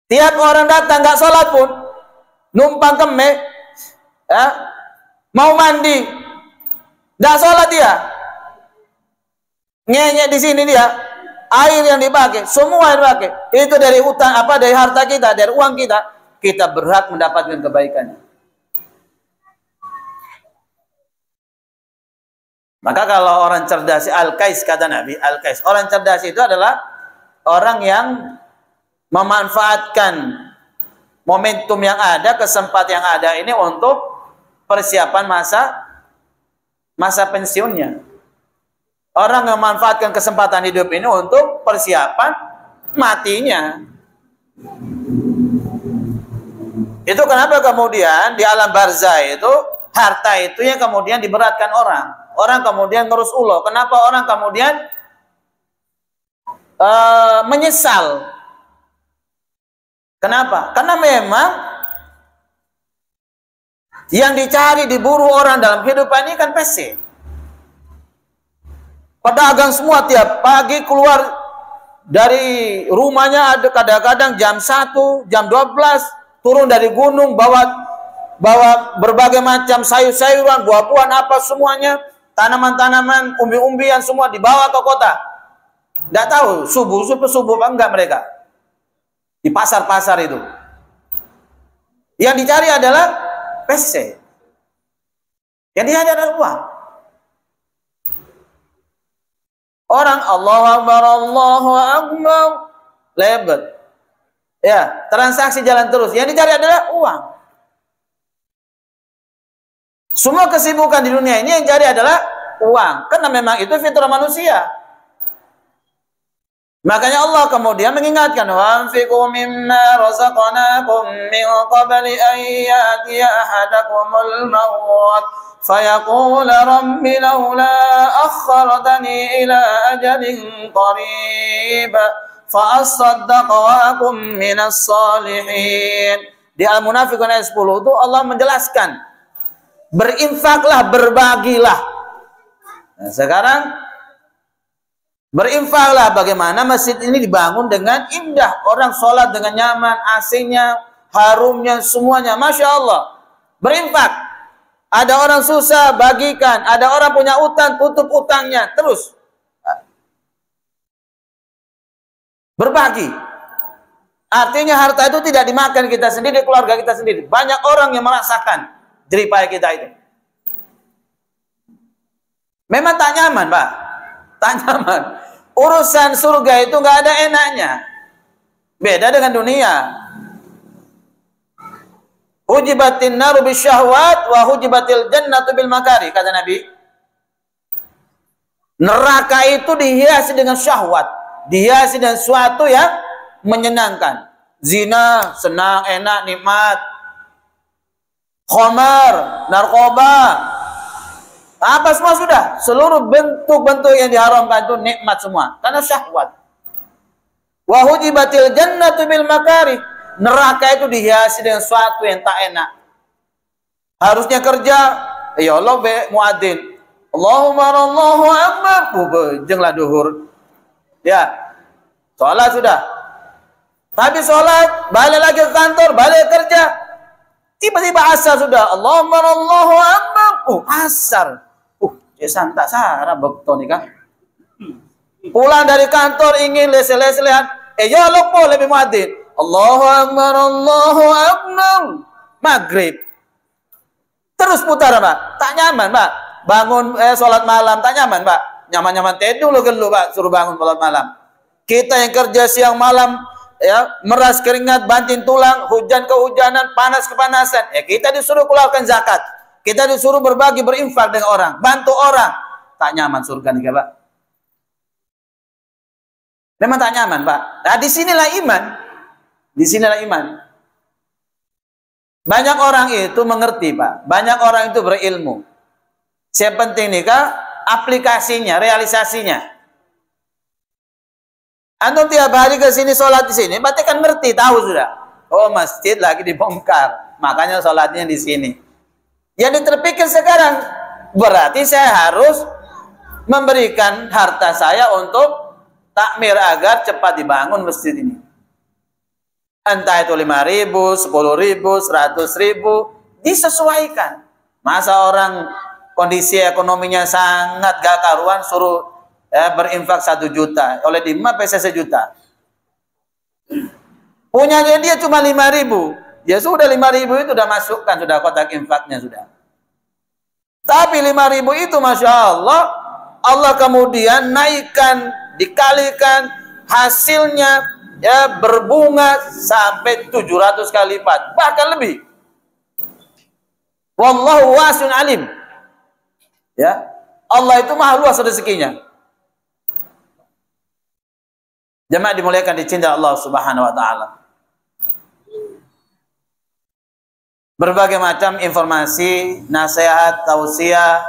Tiap orang datang nggak sholat pun, numpang kemeh, ya, mau mandi, nggak sholat dia, ngenyek di sini dia, air yang dipakai, semua yang dipakai, itu dari utang apa, dari harta kita, dari uang kita, kita berhak mendapatkan kebaikannya. Maka kalau orang cerdas, Al-Qais kata Nabi, Al-Qais, orang cerdas itu adalah orang yang memanfaatkan momentum yang ada, kesempatan yang ada ini untuk persiapan masa pensiunnya. Orang yang memanfaatkan kesempatan hidup ini untuk persiapan matinya. Itu kenapa kemudian di alam barzah itu harta itu yang kemudian diberatkan orang. Orang kemudian ngurus ulo. Kenapa orang kemudian menyesal? Kenapa? Karena memang yang dicari, diburu orang dalam kehidupan ini kan PC. Pedagang semua tiap pagi keluar dari rumahnya, ada kadang-kadang jam 1, jam 12, turun dari gunung, bawa berbagai macam sayur-sayuran, buah-buahan, apa semuanya, tanaman-tanaman, umbi-umbian semua dibawa ke kota. Tidak tahu subuh apa enggak mereka. Di pasar-pasar itu. Yang dicari adalah PC. Yang dicari adalah uang. Orang Allahu Akbar, Allahu Akbar. Lebet. Ya, transaksi jalan terus. Yang dicari adalah uang. Semua kesibukan di dunia ini yang cari adalah uang. Karena memang itu fitrah manusia. Makanya Allah kemudian mengingatkan, wa anfiqu mimma razaqnakum min qabli an ya'tiya ahadakumul maut fayaqul rabbi laula akhartani ila ajalin qarib fa asaddaq wa akum minas salihin. Di Al-Munafiqun ayat 10 itu Allah menjelaskan, berinfaklah, berbagilah. Nah, sekarang berinfaklah, bagaimana masjid ini dibangun dengan indah, orang sholat dengan nyaman, AC-nya, harumnya, semuanya, Masya Allah. Berinfak. Ada orang susah, bagikan. Ada orang punya utang, tutup utangnya. Terus berbagi. Artinya harta itu tidak dimakan kita sendiri, keluarga kita sendiri. Banyak orang yang merasakan jerih payah kita itu. Memang tak nyaman, Pak. Tak nyaman. Urusan surga itu nggak ada enaknya. Beda dengan dunia. Hujibatin naru bisyahwat wa hujibatil jannatu bil makari, kata Nabi. Neraka itu dihiasi dengan syahwat, dihiasi dengan sesuatu yang menyenangkan. Zina, senang, enak, nikmat. Khamar, narkoba, apa semua sudah. Seluruh bentuk-bentuk yang diharamkan itu nikmat semua. Karena syahwat. Wa hujibatil jannatu bil makari. Neraka itu dihiasi dengan sesuatu yang tak enak. Harusnya kerja, ya Allah muadzin. Allahumma Allahu akbar. Bejenglah duhur. Ya. Sholat sudah. Habis sholat, balik lagi ke kantor, balik kerja. Tiba-tiba asar sudah. Allahumma Allahu akbar. Asar. Tak sarah bekto nih kan. Pulang dari kantor ingin lese-lesehan. Ya lupa lebih muadzin. Allahu akbar, Allahu akbar. Maghrib. Terus putar, Pak. Tak nyaman, Pak. Bangun sholat malam tak nyaman, Pak. Nyaman-nyaman tidur lo gelu, Pak. Suruh bangun sholat malam. Kita yang kerja siang malam, ya, meras keringat, banting tulang, hujan kehujanan, panas kepanasan. Ya, kita disuruh keluarkan zakat. Kita disuruh berbagi, berinfak dengan orang, bantu orang. Tak nyaman surga nih, Pak. Memang tak nyaman, Pak. Nah, disinilah iman. Disinilah iman. Banyak orang itu mengerti, Pak. Banyak orang itu berilmu. Yang penting nih, Kak, aplikasinya, realisasinya. Antum tiap hari ke sini, sholat di sini, berarti kan ngerti, tahu sudah. Oh, masjid lagi dibongkar. Makanya sholatnya di sini. Yang terpikir sekarang, berarti saya harus memberikan harta saya untuk takmir agar cepat dibangun masjid ini. Entah itu 5.000, 10.000, 100.000, disesuaikan. Masa orang kondisi ekonominya sangat gak karuan suruh berinfak 1 juta, oleh dimah pesa 1 juta. Punyanya dia cuma 5.000. Ya sudah 5.000 itu sudah masukkan, sudah kotak infaknya sudah. Tapi 5.000 itu Masya Allah, Allah kemudian naikkan, dikalikan hasilnya, ya, berbunga sampai 700 kali lipat, bahkan lebih. Wallahu wasi'un alim. Ya, Allah itu maha luas rezekinya. Jemaah dimuliakan, dicintai Allah Subhanahu wa taala. Berbagai macam informasi, nasihat, tausiah,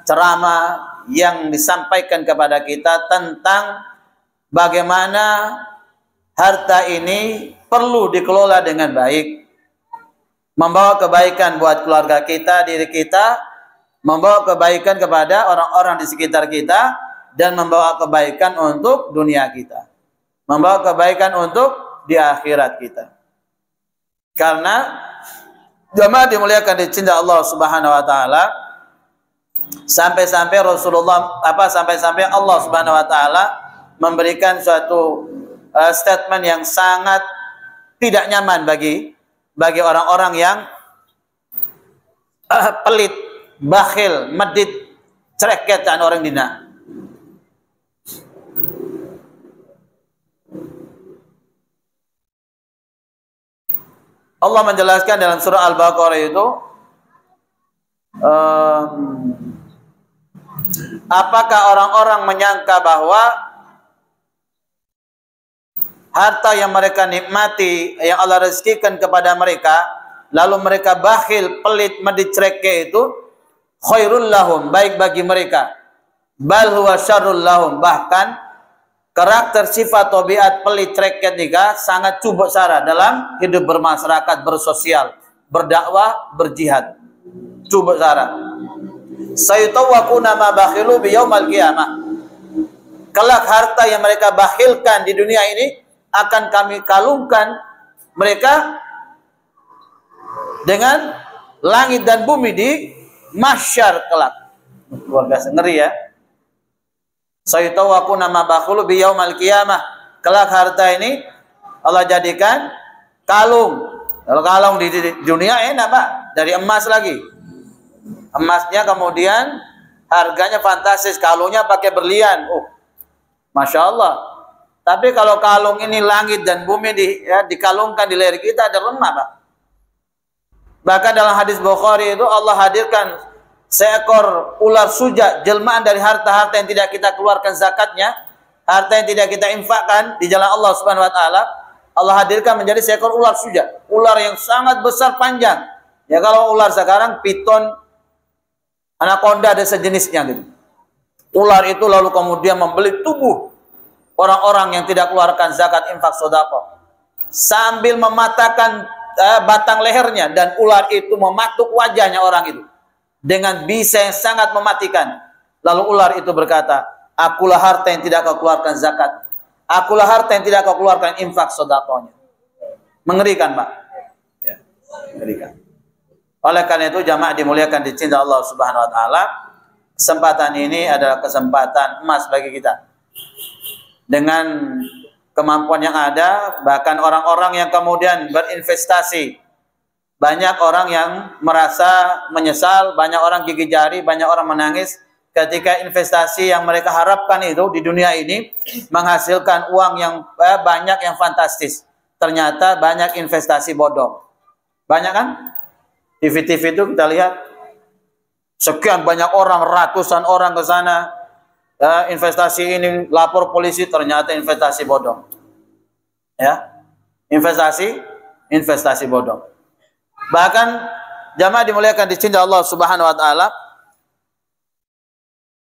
ceramah yang disampaikan kepada kita tentang bagaimana harta ini perlu dikelola dengan baik, membawa kebaikan buat keluarga kita, diri kita, membawa kebaikan kepada orang-orang di sekitar kita, dan membawa kebaikan untuk dunia kita, membawa kebaikan untuk di akhirat kita. Karena jemaah dimuliakan, dicintai Allah Subhanahu wa taala, sampai-sampai sampai-sampai Allah Subhanahu wa taala memberikan suatu statement yang sangat tidak nyaman bagi orang-orang yang pelit, bakhil, medit, cereket dan orang dina. Allah menjelaskan dalam surah Al-Baqarah itu, apakah orang-orang menyangka bahwa harta yang mereka nikmati, yang Allah rezekikan kepada mereka, lalu mereka bakhil, pelit, medicreke itu khairul lahum, baik bagi mereka. Bal huwa syarrul lahum, bahkan karakter sifat tabiat pelit treket juga sangat cubuk sara dalam hidup bermasyarakat, bersosial, berdakwah, berjihad. Cubuk sara. Sayutawwaquna ma bakhilu bi yaumal qiyamah. Kelak harta yang mereka bakhilkan di dunia ini akan kami kalungkan mereka dengan langit dan bumi di mahsyar kelak. Luar biasa, ngeri ya. Sayutawwaquna ma bakhilu bi yaumal qiyamah. Kelak harta ini Allah jadikan kalung. Kalau kalung di dunia enak, Pak, dari emas lagi. Emasnya kemudian harganya fantastis, kalungnya pakai berlian. Oh, Masya Allah. Tapi kalau kalung ini langit dan bumi dikalungkan di leher kita, ada lemah, Pak. Bahkan dalam hadis Bukhari itu Allah hadirkan seekor ular suja, jelmaan dari harta-harta yang tidak kita keluarkan zakatnya, harta yang tidak kita infakkan di jalan Allah Subhanahu wa taala. Allah hadirkan menjadi seekor ular suja, ular yang sangat besar panjang. Ya kalau ular sekarang piton, anaconda ada sejenisnya gitu. Ular itu lalu kemudian membeli tubuh orang-orang yang tidak keluarkan zakat, infak, sedekah, sambil mematahkan batang lehernya, dan ular itu mematuk wajahnya orang itu dengan bisa yang sangat mematikan. Lalu ular itu berkata, akulah harta yang tidak kau keluarkan zakat, akulah harta yang tidak kau keluarkan infak sedekahnya. Mengerikan, Pak. Ya, mengerikan. Oleh karena itu jamaah dimuliakan di cinta Allah Subhanahu wa taala, kesempatan ini adalah kesempatan emas bagi kita. Dengan kemampuan yang ada, bahkan orang-orang yang kemudian berinvestasi, banyak orang yang merasa menyesal, banyak orang gigi jari, banyak orang menangis ketika investasi yang mereka harapkan itu di dunia ini menghasilkan uang yang banyak, yang fantastis. Ternyata banyak investasi bodong. Banyak kan? TV-TV itu kita lihat sekian banyak orang, ratusan orang ke sana, investasi ini, lapor polisi, ternyata investasi bodong. Ya, investasi bodong. Bahkan jamaah dimuliakan di cinta Allah Subhanahu wa taala,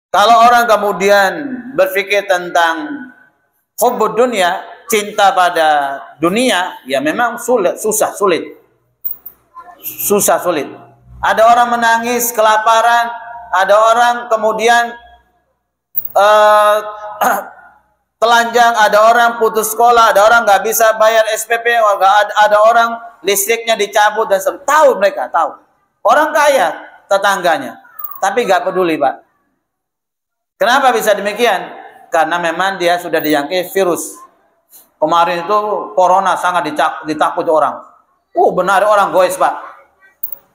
kalau orang kemudian berpikir tentang hubbud dunia, cinta pada dunia, ya memang sulit. Ada orang menangis kelaparan, ada orang kemudian telanjang, ada orang putus sekolah, ada orang nggak bisa bayar SPP, ada orang listriknya dicabut dan tahu, mereka tahu. Orang kaya tetangganya, tapi nggak peduli, Pak. Kenapa bisa demikian? Karena memang dia sudah dijangkiti virus. Kemarin itu corona sangat ditakuti orang. Benar orang goes, Pak.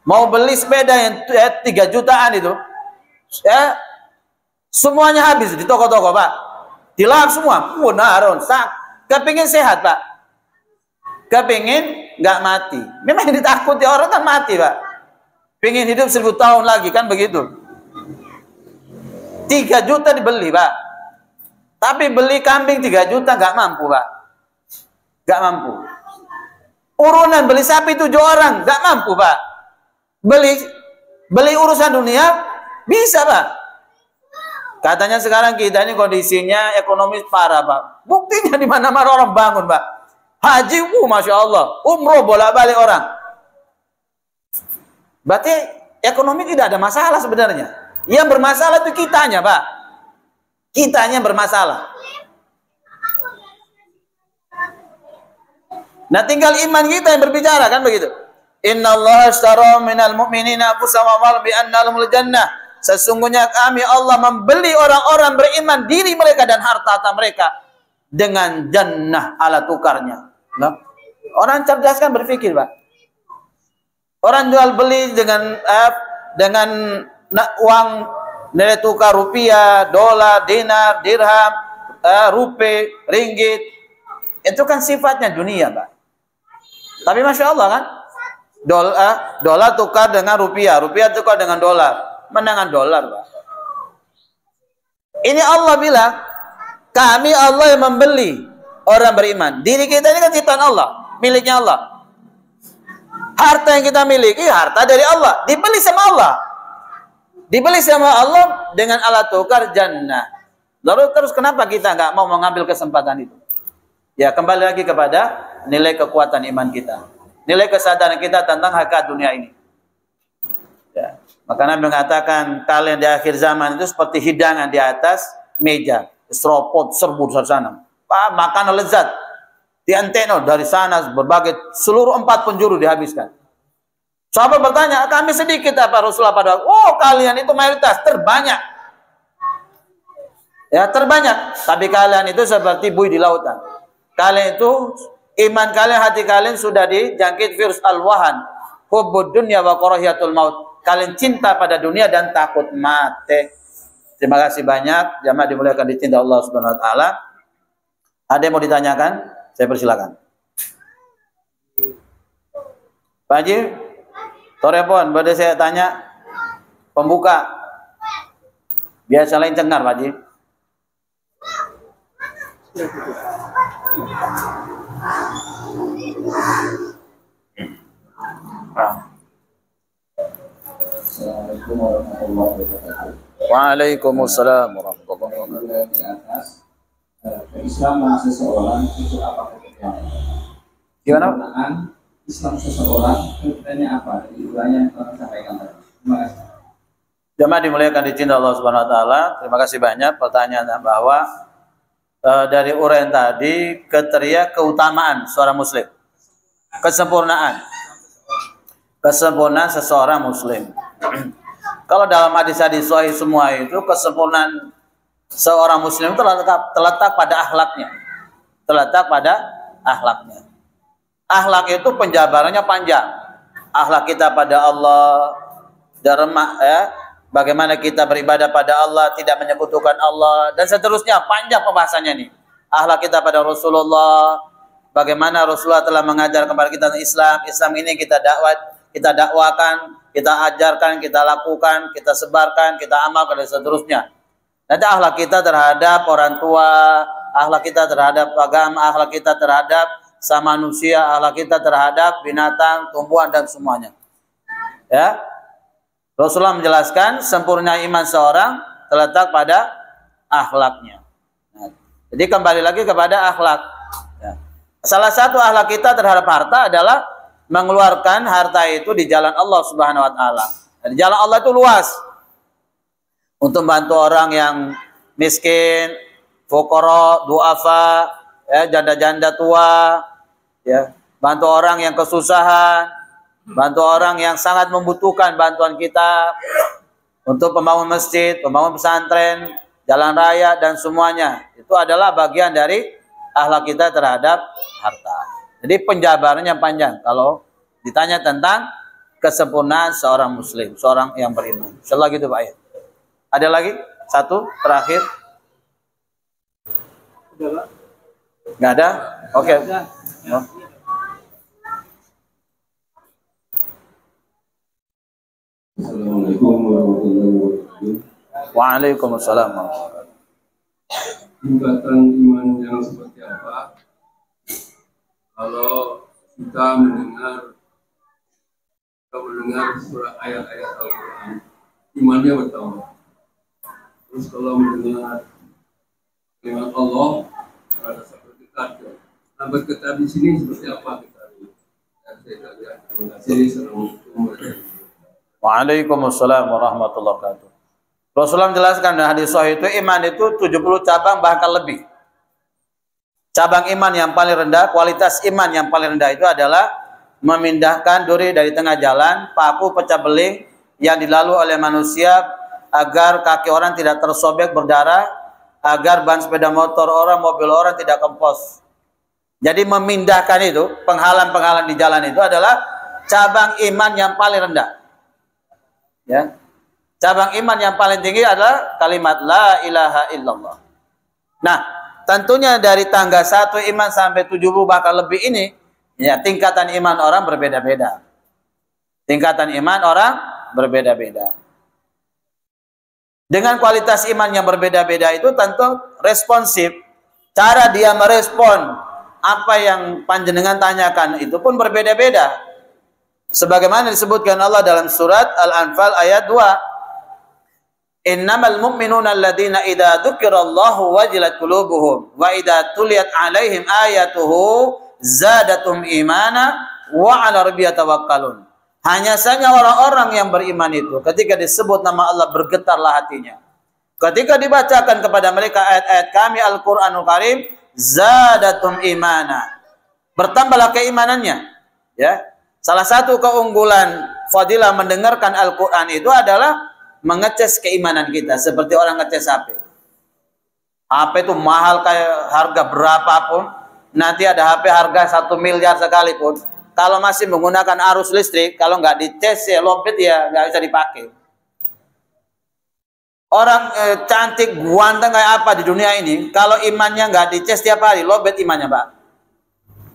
Mau beli sepeda yang 3 jutaan itu, ya, semuanya habis di toko-toko, Pak. Dilahap semua. Benar, kepingin sehat, Pak. Kepingin nggak mati. Memang yang ditakuti orang kan mati, Pak. Pingin hidup 1000 tahun lagi, kan begitu. 3 juta dibeli, Pak. Tapi beli kambing 3 juta nggak mampu, Pak. Nggak mampu. Urunan beli sapi 7 orang nggak mampu, Pak. Beli urusan dunia bisa, Pak. Katanya sekarang kita ini kondisinya ekonomi parah, Pak. Buktinya di mana-mana orang bangun, Pak. Haji, Masya Allah. Umroh bolak-balik orang. Berarti ekonomi tidak ada masalah sebenarnya. Yang bermasalah itu kitanya, Pak. Kitanya bermasalah. Nah, tinggal iman kita yang berbicara, kan begitu. Innallaha ashtara minal mu'minina anfusahum wa amwalahum bi anna lahumul jannah. Sesungguhnya kami Allah membeli orang-orang beriman diri mereka dan harta mereka dengan jannah, ala tukarnya. Nah, orang cerdas kan berpikir, Pak. Orang jual beli dengan uang nilai tukar rupiah, dolar, dinar, dirham, rupiah, ringgit. Itu kan sifatnya dunia, Pak. Tapi Masya Allah kan, dolar tukar dengan rupiah, rupiah tukar dengan dolar, menangan dolar, Pak. Ini Allah bilang, kami Allah yang membeli orang beriman. Diri kita ini kan ciptaan Allah, miliknya Allah. Harta yang kita miliki, harta dari Allah, dibeli sama Allah. Dibeli sama Allah dengan alat tukar jannah. Lalu terus kenapa kita nggak mau mengambil kesempatan itu? Ya, kembali lagi kepada nilai kekuatan iman kita, nilai kesadaran kita tentang hakikat dunia ini. Ya, maka Nabi mengatakan kalian di akhir zaman itu seperti hidangan di atas meja, seropot serbu dari sana. Makanan lezat di anteno dari sana, berbagai seluruh 4 penjuru dihabiskan. Sahabat bertanya, kami sedikit apa Rasulullah pada? Oh, kalian itu mayoritas terbanyak. Ya, terbanyak. Tapi kalian itu seperti buih di lautan. Kalian itu, iman kalian, hati kalian sudah dijangkit virus al-wahan. Hubbud dunya wa karahiyatul maut. Kalian cinta pada dunia dan takut mati. Terima kasih banyak. Jamaah dimuliakan dicinta Allah Subhanahu wa taala. Ada yang mau ditanyakan? Saya persilakan. Pak Haji, telepon, boleh saya tanya? Pembuka. Biasa lain cengar, Pak Haji. Assalamualaikum warahmatullahi wabarakatuh. Waalaikumsalam warahmatullahi wabarakatuh. Di atas keislaman seseorang itu apa kepentingannya? Gimana? Penggunaan Islam seseorang kepentingannya apa? Diulangnya yang sampaikan tadi. Terima kasih. Jamaah dimuliakan dicinta Allah Subhanahu wa taala. Terima kasih banyak pertanyaan bahwa dari uraian tadi kriteria keutamaan seorang muslim. Kesempurnaan seseorang muslim. Kalau dalam hadis-hadis sahih semua itu kesempurnaan seorang muslim terletak pada akhlaknya. Terletak pada akhlaknya. Akhlak itu penjabarannya panjang. Akhlak kita pada Allah, dharma, ya, bagaimana kita beribadah pada Allah, tidak menyekutukan Allah, dan seterusnya, panjang pembahasannya nih. Akhlak kita pada Rasulullah, bagaimana Rasulullah telah mengajar kepada kita tentang Islam. Islam ini kita dakwakan, kita ajarkan, kita lakukan, kita sebarkan, kita amalkan, dan seterusnya. Nanti akhlak kita terhadap orang tua, akhlak kita terhadap agama, akhlak kita terhadap sama manusia, akhlak kita terhadap binatang, tumbuhan, dan semuanya. Ya, Rasulullah menjelaskan sempurna iman seorang terletak pada akhlaknya. Nah, jadi kembali lagi kepada akhlak. Ya. Salah satu akhlak kita terhadap harta adalah mengeluarkan harta itu di jalan Allah Subhanahu wa taala. Di jalan Allah itu luas. Untuk bantu orang yang miskin, fuqara, duafa, ya, janda-janda tua, ya, bantu orang yang kesusahan, bantu orang yang sangat membutuhkan bantuan kita, untuk pembangun masjid, pembangun pesantren, jalan raya, dan semuanya. Itu adalah bagian dari akhlak kita terhadap harta. Jadi penjabarannya panjang kalau ditanya tentang kesempurnaan seorang muslim, seorang yang beriman. Insyaallah gitu Pak. Ada lagi? Satu, terakhir. Nggak ada? Oke. Oh. Assalamualaikum warahmatullahi wabarakatuh. Waalaikumsalam. Tingkatan iman yang seperti apa kalau kita mendengar surah ayat-ayat Al-Quran, imannya bertambah. Terus kalau mendengar firman Allah, merasa berdekat. Nah, berdekat di sini seperti apa kita? Terima kasih. Assalamualaikum warahmatullahi wabarakatuh. Waalaikumsalam warahmatullahi wabarakatuh. Rasulullah menjelaskan dalam hadis sahih itu iman itu 70 cabang bahkan lebih. Cabang iman yang paling rendah, kualitas iman yang paling rendah itu adalah memindahkan duri dari tengah jalan, paku pecah beling yang dilalui oleh manusia agar kaki orang tidak tersobek berdarah, agar ban sepeda motor orang, mobil orang tidak kempos. Jadi memindahkan itu, penghalang-penghalang di jalan itu adalah cabang iman yang paling rendah. Ya. Cabang iman yang paling tinggi adalah kalimat la ilaha illallah. Nah, tentunya dari tangga 1 iman sampai 70 bahkan lebih ini Ya, tingkatan iman orang berbeda-beda. Tingkatan iman orang berbeda-beda. Dengan kualitas iman yang berbeda-beda itu tentu responsif. Cara dia merespon apa yang panjenengan tanyakan itu pun berbeda-beda. Sebagaimana disebutkan Allah dalam surat Al-Anfal ayat 2. Innamal mu'minuna alladhina idza dzukirallahu wajilat qulubuhum wa idza tuliyat 'alaihim ayatuhu zadatum imana wa 'ala rabbihim yatawakkalun. Hanya saja orang-orang yang beriman itu ketika disebut nama Allah bergetarlah hatinya. Ketika dibacakan kepada mereka ayat-ayat kami Al-Qur'anul Karim, zadatum imana. Bertambahlah keimanannya. Ya. Salah satu keunggulan fadilah mendengarkan Al-Qur'an itu adalah mengecas keimanan kita seperti orang ngecas HP. HP itu mahal kayak harga berapapun, nanti ada HP harga 1 miliar sekalipun. Kalau masih menggunakan arus listrik, kalau nggak dicas ya lobet ya nggak bisa dipakai. Orang cantik, ganteng kayak apa di dunia ini, kalau imannya nggak dicas tiap hari, lobet imannya, Pak.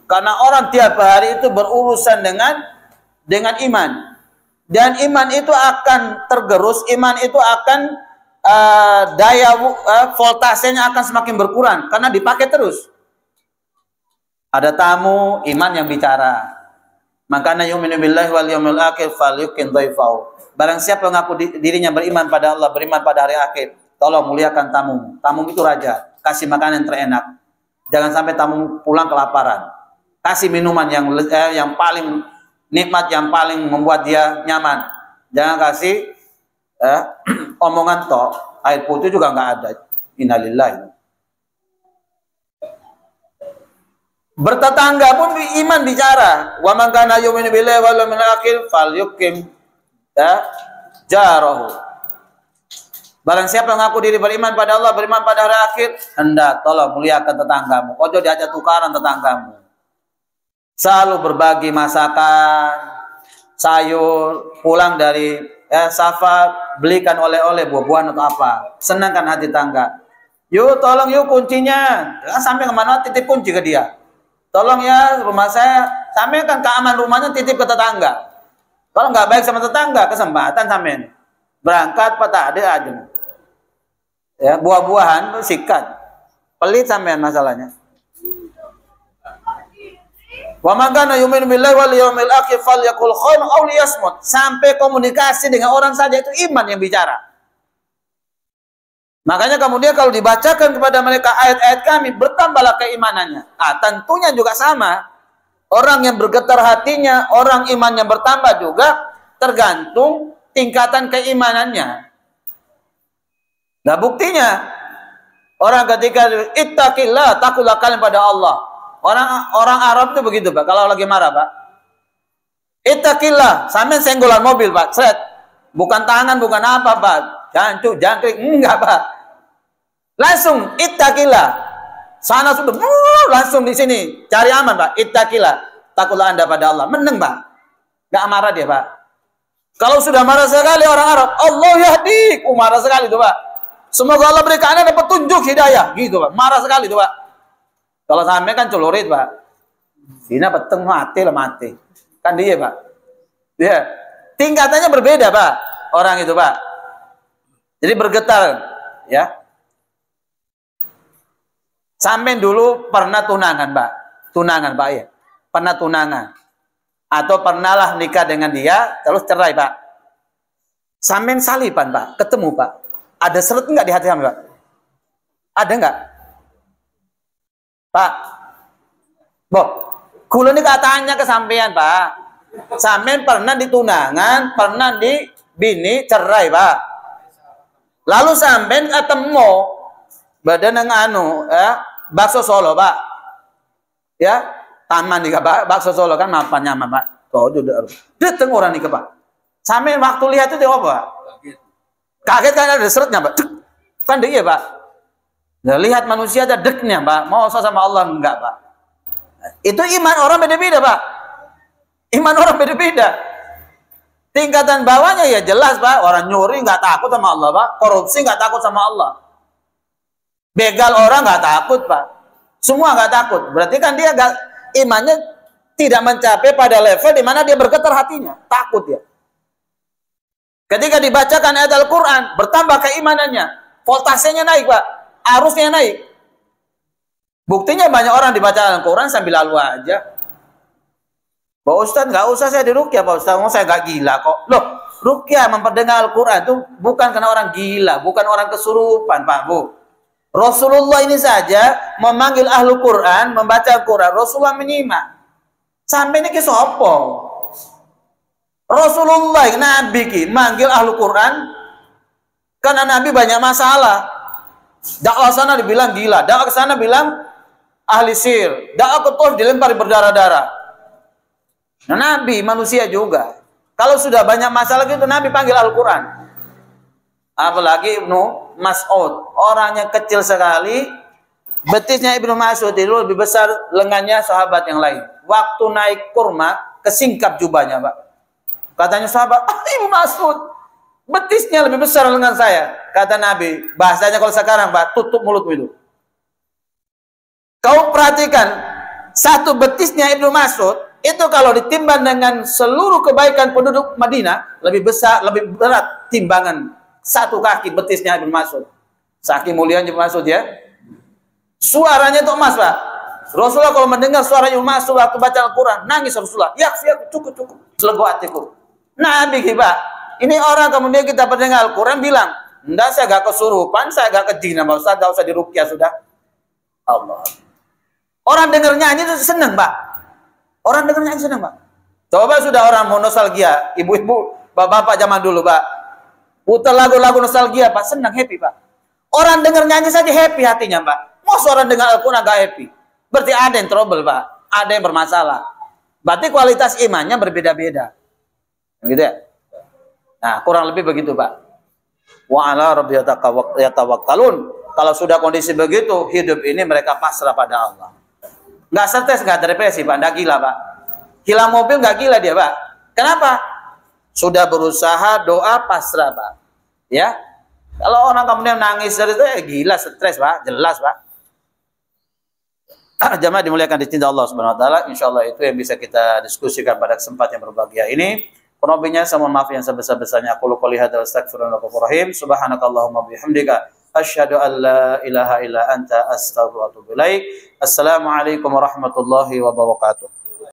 Karena orang tiap hari itu berurusan dengan iman. Dan iman itu akan tergerus, iman itu akan daya voltasenya akan semakin berkurang karena dipakai terus. Ada tamu, iman yang bicara. Makanya yu'minu billahi wal yawmil akhir falyukin dhaifahu. Barang siapa mengaku dirinya beriman pada Allah, beriman pada hari akhir, tolong muliakan tamu. Tamu itu raja, kasih makanan terenak. Jangan sampai tamu pulang kelaparan. Kasih minuman yang paling nikmat, yang paling membuat dia nyaman. Jangan kasih omongan tok, air putih juga nggak ada. Innalillahi. Bertetangga pun iman bicara. Wa man kana yu'minu billahi wal yawmil akhir falyukim jarahu. Barang siapa mengaku diri beriman pada Allah, beriman pada hari akhir, hendak tolong muliakan tetanggamu. Ojo diajak tukaran tetanggamu. Selalu berbagi masakan, sayur, pulang dari safar, belikan oleh-oleh, buah-buahan atau apa. Senangkan hati tangga. Yuk tolong yuk kuncinya. Sampai kemana titip kunci ke dia. Tolong ya rumah saya, sampaikan keamanan rumahnya titip ke tetangga. Kalau nggak baik sama tetangga, kesempatan sampean berangkat patah ada aja. Ya, buah-buahan sikat. Pelit sampean masalahnya. Wa man kana yu'minu billahi wal yawmil akhir falyaqul khairan aw liyasmut. Sampai komunikasi dengan orang saja itu iman yang bicara. Makanya kemudian kalau dibacakan kepada mereka ayat-ayat kami, bertambahlah keimanannya. Tentunya juga sama. Orang yang bergetar hatinya, orang imannya bertambah juga tergantung tingkatan keimanannya. Nah buktinya, orang ketika ittaqillah, takutlah kalian pada Allah. Orang Arab itu begitu, Pak. Kalau lagi marah, Pak. Ittaqillah, sampai senggolan mobil, Pak. Seret. Bukan tangan, bukan apa, Pak. Jangkrik, enggak, Pak. Langsung ittaqillah. Sana sudah langsung di sini cari aman, Pak. Ittaqillah, takutlah Anda pada Allah. Menang, Pak. Enggak marah dia, Pak. Kalau sudah marah sekali orang Arab, Allah yahdi, marah sekali tuh, Pak. Semoga Allah berikan Anda petunjuk hidayah, gitu, Pak. Marah sekali tuh, Pak. Kalau sampai kan celurit, Pak. Ini peteng mati lah mati. Kan dia, Pak. Ya. Tingkatannya berbeda, Pak. Orang itu, Pak. Jadi bergetar, ya. Sampai dulu pernah tunangan, Pak. Tunangan, Pak, ya. Pernah tunangan. Atau pernahlah nikah dengan dia, terus cerai, Pak. Sampai salipan, Pak. Ketemu, Pak. Ada seret enggak di hati sampai, Pak? Ada enggak? Pak. Boh, kula ini katanya kesampean, Pak. Sampean pernah ditunangan, pernah di bini cerai, Pak. Lalu sampean ketemu badan bakso Solo, Pak. Ya, taman nih, Pak. Bakso Solo kan mapan nyaman, Pak. Tuh, dateng orang nih, Pak. Sampean waktu lihat itu apa, Pak? Kaget kan ada seretnya, Pak. Kan dia, Pak. Nah, lihat manusia ada deknya, Pak. Mau sama Allah enggak, Pak? Itu iman orang beda-beda, Pak. Iman orang beda-beda. Tingkatan bawahnya ya jelas, Pak. Orang nyuri enggak takut sama Allah, Pak. Korupsi enggak takut sama Allah. Begal orang enggak takut, Pak. Semua enggak takut. Berarti kan dia imannya tidak mencapai pada level di mana dia bergetar hatinya, takut dia. Ketika dibacakan ayat Al-Quran, bertambah keimanannya, voltasenya naik, Pak, arusnya naik. Buktinya banyak orang dibaca Al-Quran sambil lalu aja. Pak Ustadz, nggak usah saya diruqyah, Pak Ustadz, saya nggak gila kok. Loh, ruqyah memperdengar Al-Quran itu bukan karena orang gila, bukan orang kesurupan, Pak Bu. Rasulullah ini saja memanggil ahlu Quran, membaca Al-Quran, Rasulullah menyimak. Sampai ini kesopo. Rasulullah, Nabi ki, manggil ahlu Quran, karena Nabi banyak masalah. Dakwah sana dibilang gila, dakwah ke sana bilang ahli sihir, dakwah ke Taif dilempar berdarah-darah. Nah, Nabi manusia juga. Kalau sudah banyak masalah gitu, Nabi panggil ahlu Quran. Apalagi Ibnu Mas'ud, orangnya kecil sekali, betisnya Ibnu Mas'ud itu lebih besar lengannya sahabat yang lain. Waktu naik kurma, kesingkap jubahnya, Pak. Katanya sahabat, Ibnu Mas'ud, betisnya lebih besar lengan saya. Kata Nabi, bahasanya kalau sekarang, Pak, tutup mulutmu itu. Kau perhatikan, satu betisnya Ibnu Mas'ud, itu kalau ditimbang dengan seluruh kebaikan penduduk Madinah, lebih besar, lebih berat timbangan satu kaki betisnya Ibnu Mas'ud. Saking mulianya Ibnu Mas'ud ya. Suaranya itu emas, Pak. Rasulullah kalau mendengar suara Ibnu Mas'ud waktu baca Al-Quran, nangis Rasulullah. Ya, cukup. Selego hatiku. Nabi, Pak. Ini orang kemudian kita mendengar Al-Quran bilang, enggak, saya gak kesurupan, saya gak kedina, Pak Ustaz, gak usah diruqyah sudah. Allah. Orang dengar nyanyi itu senang, Pak. Orang dengar nyanyi senang, Pak. Coba sudah orang mau nostalgia, ibu-ibu, bapak-bapak zaman dulu, Pak. Putar lagu-lagu nostalgia, Pak, senang, happy, Pak. Orang dengar nyanyi saja happy hatinya, Pak. Mau orang dengar Al-Quran gak happy? Berarti ada yang trouble, Pak. Ada yang bermasalah. Berarti kualitas imannya berbeda-beda. Gitu ya? Nah, kurang lebih begitu, Pak. Wa ala rabbihim yatawakkalun. Kalau sudah kondisi begitu, hidup ini mereka pasrah pada Allah. Nggak stres, nggak depresi, Pak. Nggak gila, Pak. Hilang mobil nggak gila dia, Pak. Kenapa? Sudah berusaha, doa, pasrah, Pak. Ya. Kalau orang kemudian nangis dari itu, gila, stres, Pak. Jelas, Pak. Jamaah dimuliakan dicinta Allah Subhanahu wa taala. Insyaallah itu yang bisa kita diskusikan pada kesempatan yang berbahagia ini. Kurang lebihnya saya mohon maaf yang sebesar-besarnya. Aku qouli hadza wa astaghfirullahaladzim. Subhanakallahumma bihamdika asyhadu an la ilaha illa anta astaghfiruka wa atubu ilaik. Assalamualaikum warahmatullahi wabarakatuh.